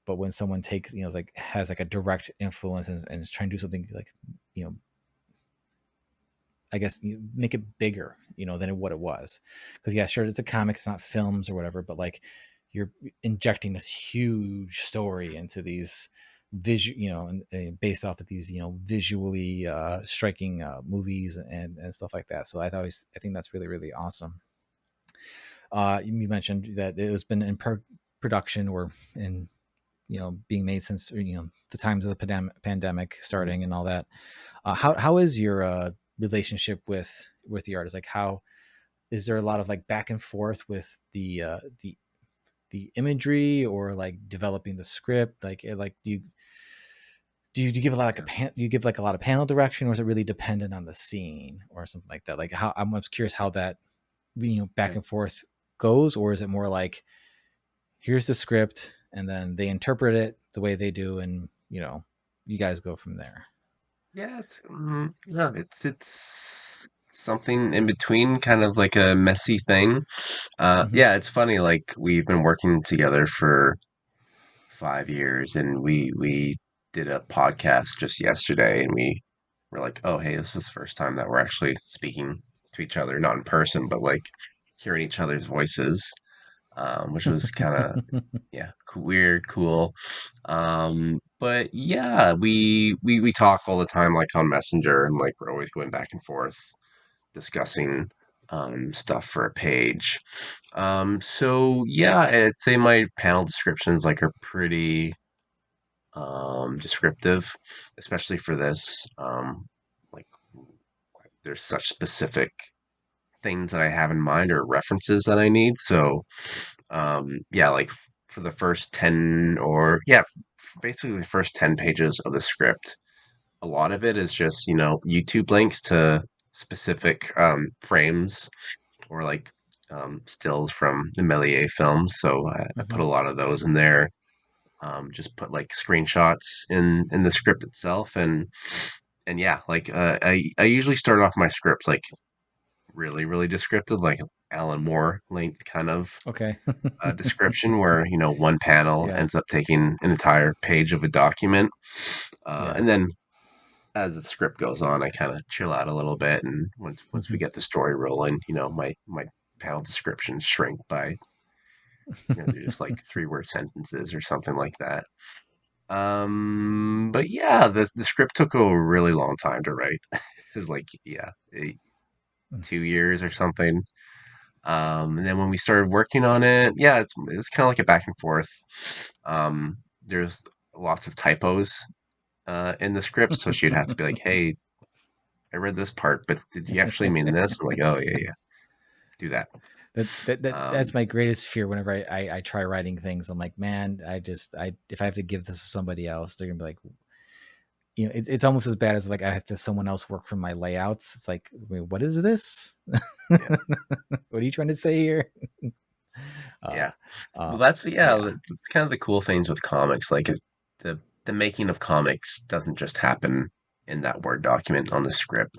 but when someone takes like has like a direct influence and is trying to do something like you know I guess you make it bigger, than what it was. Because yeah, sure, it's a comic, it's not films or whatever, but like you're injecting this huge story into these visual, and based off of these, visually striking movies and stuff like that. So I think that's really really awesome. You mentioned that it has been in production or in being made since the times of the pandemic starting and all that. How is your relationship with the artist? Like, how is there a lot of like back and forth with the imagery, or like developing the script? Like, like do you give a lot of Yeah. you give like a lot of panel direction, or is it really dependent on the scene or something like that? Like, how I'm just curious how that back Yeah. and forth goes, or is it more like here's the script and then they interpret it the way they do, and you guys go from there. Yeah, it's something in between, kind of like a messy thing. Hmm. Yeah, it's funny. Like we've been working together for 5 years, and we did a podcast just yesterday, and we were like, oh, hey, this is the first time that we're actually speaking to each other, not in person, but like hearing each other's voices, which was kind of yeah, weird, cool. But yeah, we talk all the time, like on Messenger, and like we're always going back and forth discussing stuff for a page. So yeah, I'd say my panel descriptions like are pretty descriptive, especially for this. Like there's such specific things that I have in mind or references that I need. So yeah, like for the first 10, or yeah, basically the first 10 pages of the script, a lot of it is just, YouTube links to specific frames, or like stills from the Méliès films. So I put Hmm. a lot of those in there. Just put like screenshots in the script itself, and yeah, like I usually start off my script like really really descriptive, like Alan Moore length kind of Okay. description, where one panel Yeah. ends up taking an entire page of a document, Yeah. and then as the script goes on, I kind of chill out a little bit, and once we Hmm. get the story rolling, my panel descriptions shrink by they're just like 3 word sentences or something like that. But yeah, the script took a really long time to write. It was like, yeah, 2 years or something. And then when we started working on it, yeah, it's kind of like a back and forth. There's lots of typos in the script, so she'd have to be like, "Hey, I read this part, but did you actually mean this?" I'm like, "Oh yeah, yeah, do that." That's Um, my greatest fear whenever I try writing things. I'm like, man, I if I have to give this to somebody else, they're gonna be like, it's almost as bad as like I have to someone else work from my layouts. It's like, wait, what is this? yeah, What are you trying to say here? uh, yeah. uh, Well, that's yeah, yeah, it's kind of the cool things with comics. Like, is the making of comics doesn't just happen in that Word document on the script.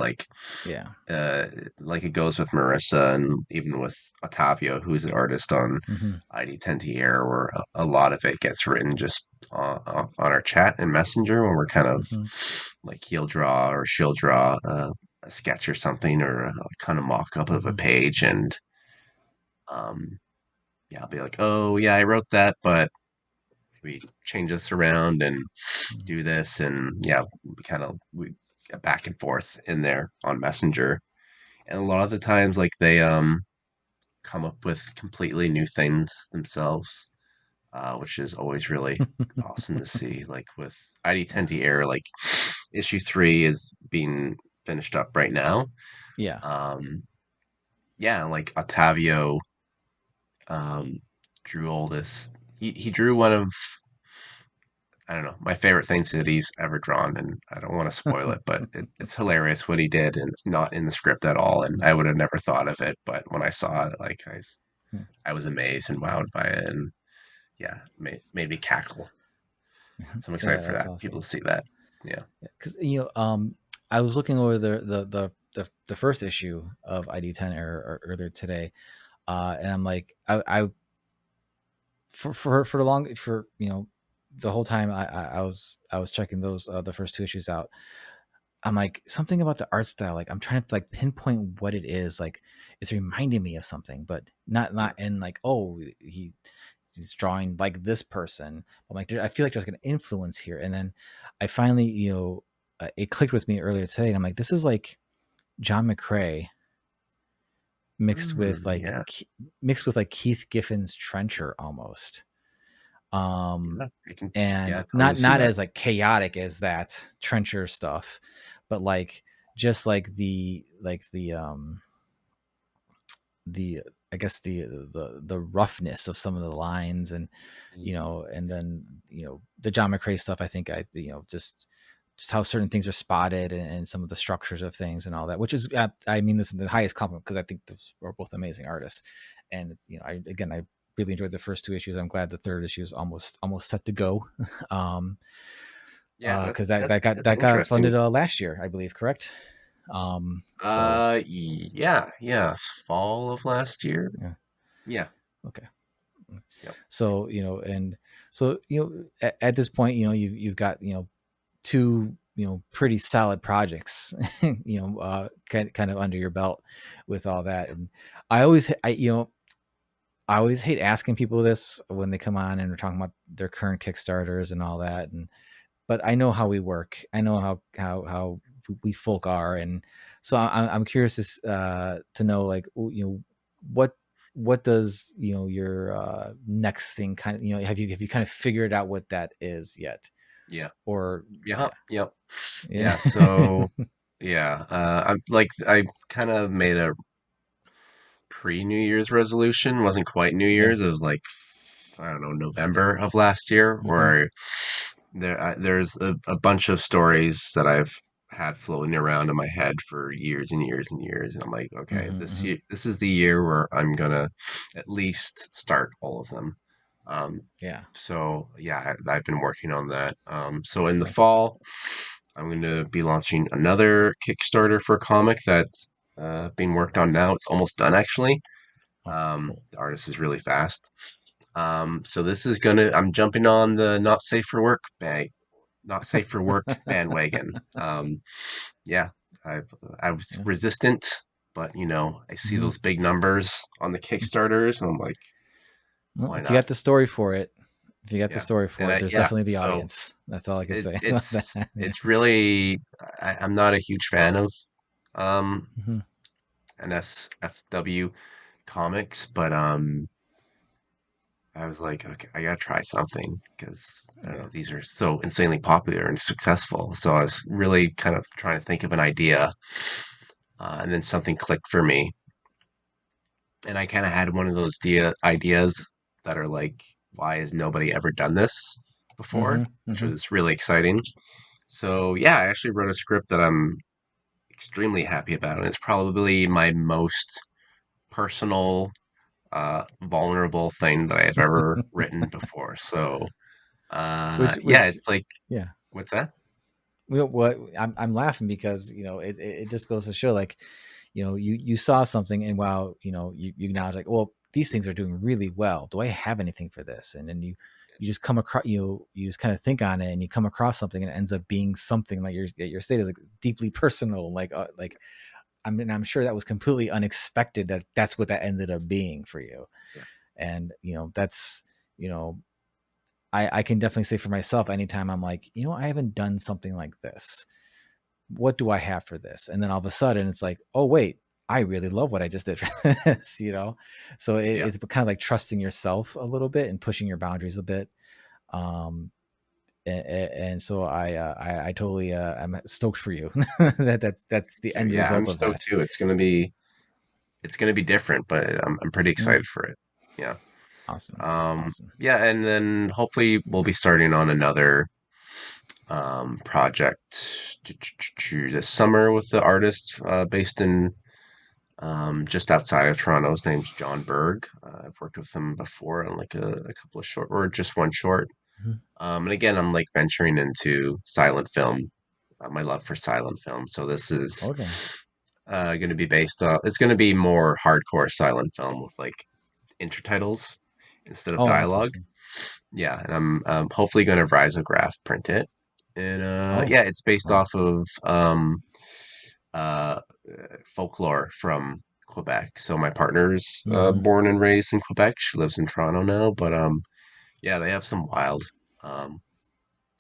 yeah. Uh, like it goes with Marissa, and even with Otavio, who's the artist on Hmm. ID10T ERROR, where a lot of it gets written just on our chat and Messenger, when we're kind of Hmm. like he'll draw or she'll draw a sketch or something, or a kind of mock up of a Hmm. page, and um, yeah, I'll be like, oh yeah, I wrote that, but we change this around and do this, and yeah, we get back and forth in there on Messenger, and a lot of the times like they come up with completely new things themselves, which is always really awesome to see. Like with Yeah. ID10T error, like issue 3 is being finished up right now. Yeah. Um, yeah, like Ottavio drew all this. He drew one of, I don't know, my favorite things that he's ever drawn, and I don't want to spoil it, but it's hilarious what he did, and it's not in the script at all, and I would have never thought of it, but when I saw it, like I was amazed and wowed by it, and yeah, made me cackle. So I'm Yeah, excited for that's that. People awesome. to see that. Yeah. Because I was looking over the first issue of ID10 error earlier today, and I'm like, I for the long for the whole time I was checking those the first two issues out. I'm like, something about the art style, like I'm trying to like pinpoint what it is. Like it's reminding me of something, but not in like, oh, he's drawing like this person. I'm like, I feel like there's an influence here. And then I finally, it clicked with me earlier today, and I'm like, this is like John McCrae mixed with like Yeah. mixed with like Keith Giffen's Trencher almost. Um, Yeah. I can. Yeah. and Totally see not that. as like chaotic as that Trencher stuff, but like just like the I guess the roughness of some of the lines, and and then the John McCrae stuff. I think just how certain things are spotted, and some of the structures of things and all that, which is I mean this is the highest compliment, because I think those are both amazing artists. And I really enjoyed the first two issues. I'm glad the third issue is almost set to go. um Yeah. because That's that got funded interesting. last year, I believe, correct? So Yeah. Yeah. Fall of last year. yeah. Yeah. Okay. Yep. So and so at this point, you've got two pretty solid projects, kind of under your belt with all that. Yep. And I always hate asking people this when they come on and we're talking about their current Kickstarters and all that. And but I know how we work. I know how we folk are, and so I'm curious to know, like, what does your next thing kind of, have you kind of figured out what that is yet? Yeah. Or Yeah. yeah. Yep. Yeah. Yeah. So yeah. I kind of made a pre-New Year's resolution. Wasn't quite New Yeah. Year's. It was like, I don't know, November of last year, Hmm. where there's a bunch of stories that I've had floating around in my head for years and years and years, and I'm like, okay, Hmm. this Hmm. year, this is the year where I'm gonna at least start all of them. Um, Yeah. so yeah, I've been working on that. So in the Nice. fall, I'm going to be launching another Kickstarter for a comic that's being worked on now. It's almost done actually. Oh, cool. The artist is really fast. So this is gonna. I'm jumping on the not safe for work bandwagon. Yeah, I was Yeah. resistant, but I see Hmm. those big numbers on the Kickstarters, and I'm like, Well, why if you got not? the story for it, Yeah, there's yeah. definitely the So audience. That's all I can it, say about it's that. Yeah. it's really I'm not a huge fan of um Hmm. NSFW comics, but I was like, okay, I gotta try something because I don't Yeah. know, these are so insanely popular and successful. So I was really kind of trying to think of an idea, and then something clicked for me, and I kind of had one of those ideas that are like, why has nobody ever done this before? Hmm. Which Hmm. was really exciting. So yeah, I actually wrote a script that I'm extremely happy about, and it's probably my most personal, vulnerable thing that I've ever written before. So yeah, Which, it's like, yeah. what's that? What I'm laughing because it just goes to show, like, you saw something, and wow, you acknowledge, like, well, these things are doing really well. Do I have anything for this? And then you just come across, you just kind of think on it, and you come across something, and it ends up being something like your state is like deeply personal, like I'm sure that was completely unexpected that that's what that ended up being for you. Yeah. And that's you know I can definitely say for myself, anytime I'm like, I haven't done something like this. What do I have for this? And then all of a sudden it's like, oh wait, I really love what I just did for this, So Yeah. it's kind of like trusting yourself a little bit and pushing your boundaries a bit. Um, and so I totally I'm stoked for you. That's the Thank you. end Yeah, I'm result of stoked that. too. It's gonna be different, but I'm pretty Yeah. excited for it. Yeah. Awesome. Awesome. Yeah, and then hopefully we'll be starting on another project this summer with the artist based in just outside of Toronto. His name's John Berg. I've worked with him before on like a couple of short, or just one short. Mhm. And again, I'm like venturing into silent film, my love for silent film. So this is Okay. going to be based on, it's going to be more hardcore silent film with like intertitles instead of Oh, that's dialogue. awesome. Yeah, and I'm hopefully going to risograph print it. And Oh, yeah, it's based wow. off of uh, folklore from Quebec. So my partner's Hmm. born and raised in Quebec. She lives in Toronto now, but yeah, they have some wild um,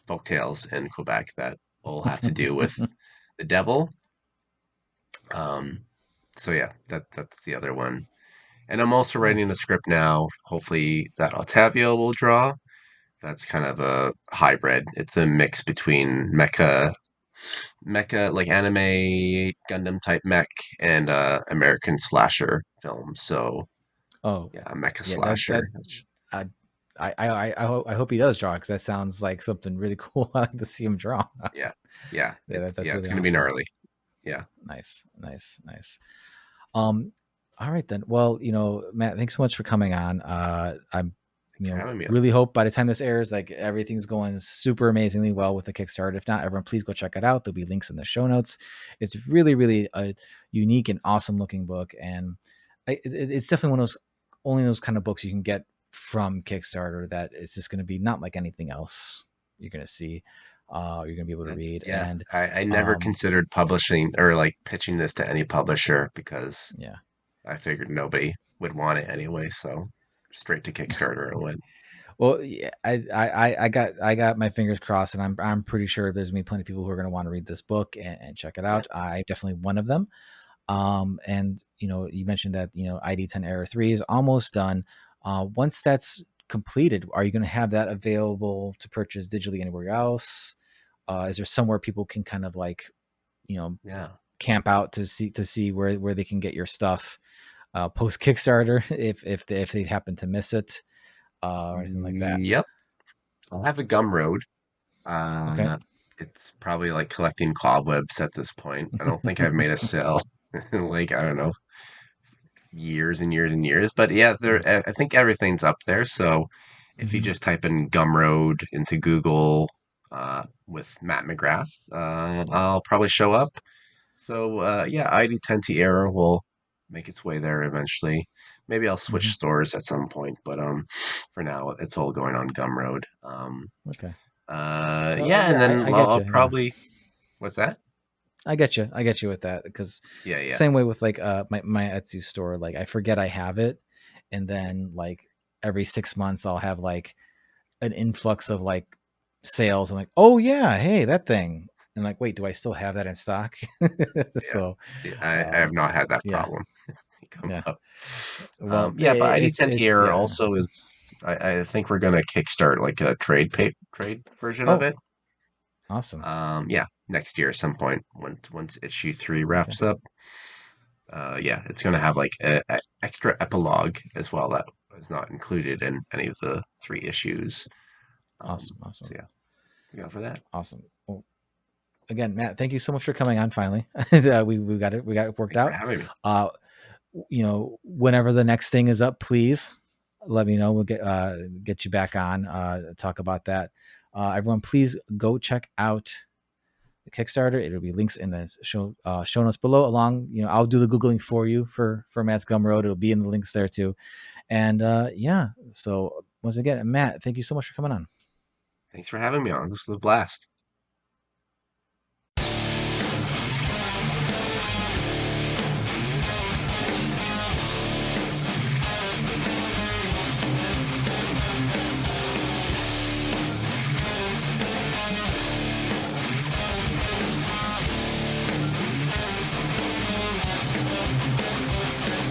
folk tales in Quebec that all have to do with the devil. Um, so yeah, that's the other one. And I'm also writing a Nice. script now, hopefully that Otavio will draw. That's kind of a hybrid. It's a mix between mecha like anime Gundam type mech and American slasher film. So Oh, yeah, a mecha yeah. That slasher. I I hope he does draw because that sounds like something really cool. I like to see him draw. Yeah, yeah, Yeah, that's it's really gonna be awesome. gnarly. Yeah, Nice, nice, nice. Um, all right then. Well, Matt, thanks so much for coming on. I'm, thanks for having me on. really hope by the time this airs, like everything's going super amazingly well with the Kickstarter. If not, everyone, please go check it out. There'll be links in the show notes. It's really, really a unique and awesome looking book, and it's definitely one of those only those kind of books you can get from Kickstarter that it's just going to be not like anything else you're going to see. You're going to be able to That's read, yeah. and I never um, considered publishing or like pitching this to any publisher because yeah. I figured nobody would want it anyway. So straight to Kickstarter it went. Well, yeah, I got my fingers crossed, and I'm pretty sure there's gonna be plenty of people who are gonna want to read this book and check it Yeah. out. I definitely one of them. And you mentioned that ID10 Error 3 is almost done. Once that's completed, are you going to have that available to purchase digitally anywhere else? Is there somewhere people can kind of like you know Yeah. camp out to see where they can get your stuff post Kickstarter if they happen to miss it or anything like that? Yep. I'll have a Gumroad. Okay. Uh, it's probably like collecting cobwebs at this point. I don't think I've made a sale in like, I don't know, years and years and years. But yeah, Mm. I think everything's up there. So if you Mhm. just type in Gumroad into Google with Matt McGrath, I'll probably show up. So yeah, ID10T Error will make its way there eventually. Maybe I'll switch Mhm. stores at some point, but for now it's all going on Gumroad. Okay. Yeah, and Yeah, then I get I'll you. Yeah, probably what's that? I get you. I get you with that because Yeah, yeah, same way with like my Etsy store. Like I forget I have it, and yeah. then like every 6 months I'll have like an influx of like sales. I'm like, oh yeah, hey, that thing. And like, wait, do I still have that in stock? Yeah. So, See, I have um, not had that yeah, problem come yeah. up. Well, Yeah, but ID10T it's Error yeah. also is. I think we're gonna kickstart like a trade version of Oh, it. awesome. Yeah, next year at some point once issue 3 Okay, wraps up. Yeah, it's gonna have like a extra epilogue as well that is not included in any of the 3 issues. awesome, So awesome, yeah, we go for that. awesome. Well, again, Matt, thank you so much for coming on. Finally, we got it worked Thanks for out. having me. Uh, whenever the next thing is up, please let me know. We'll get you back on, talk about that. Everyone, please go check out the Kickstarter. It'll be links in the show notes below. Along, I'll do the googling for you for Matt's Gumroad. It'll be in the links there too. And yeah, so once again, Matt, thank you so much for coming on. Thanks for having me on. This was a blast.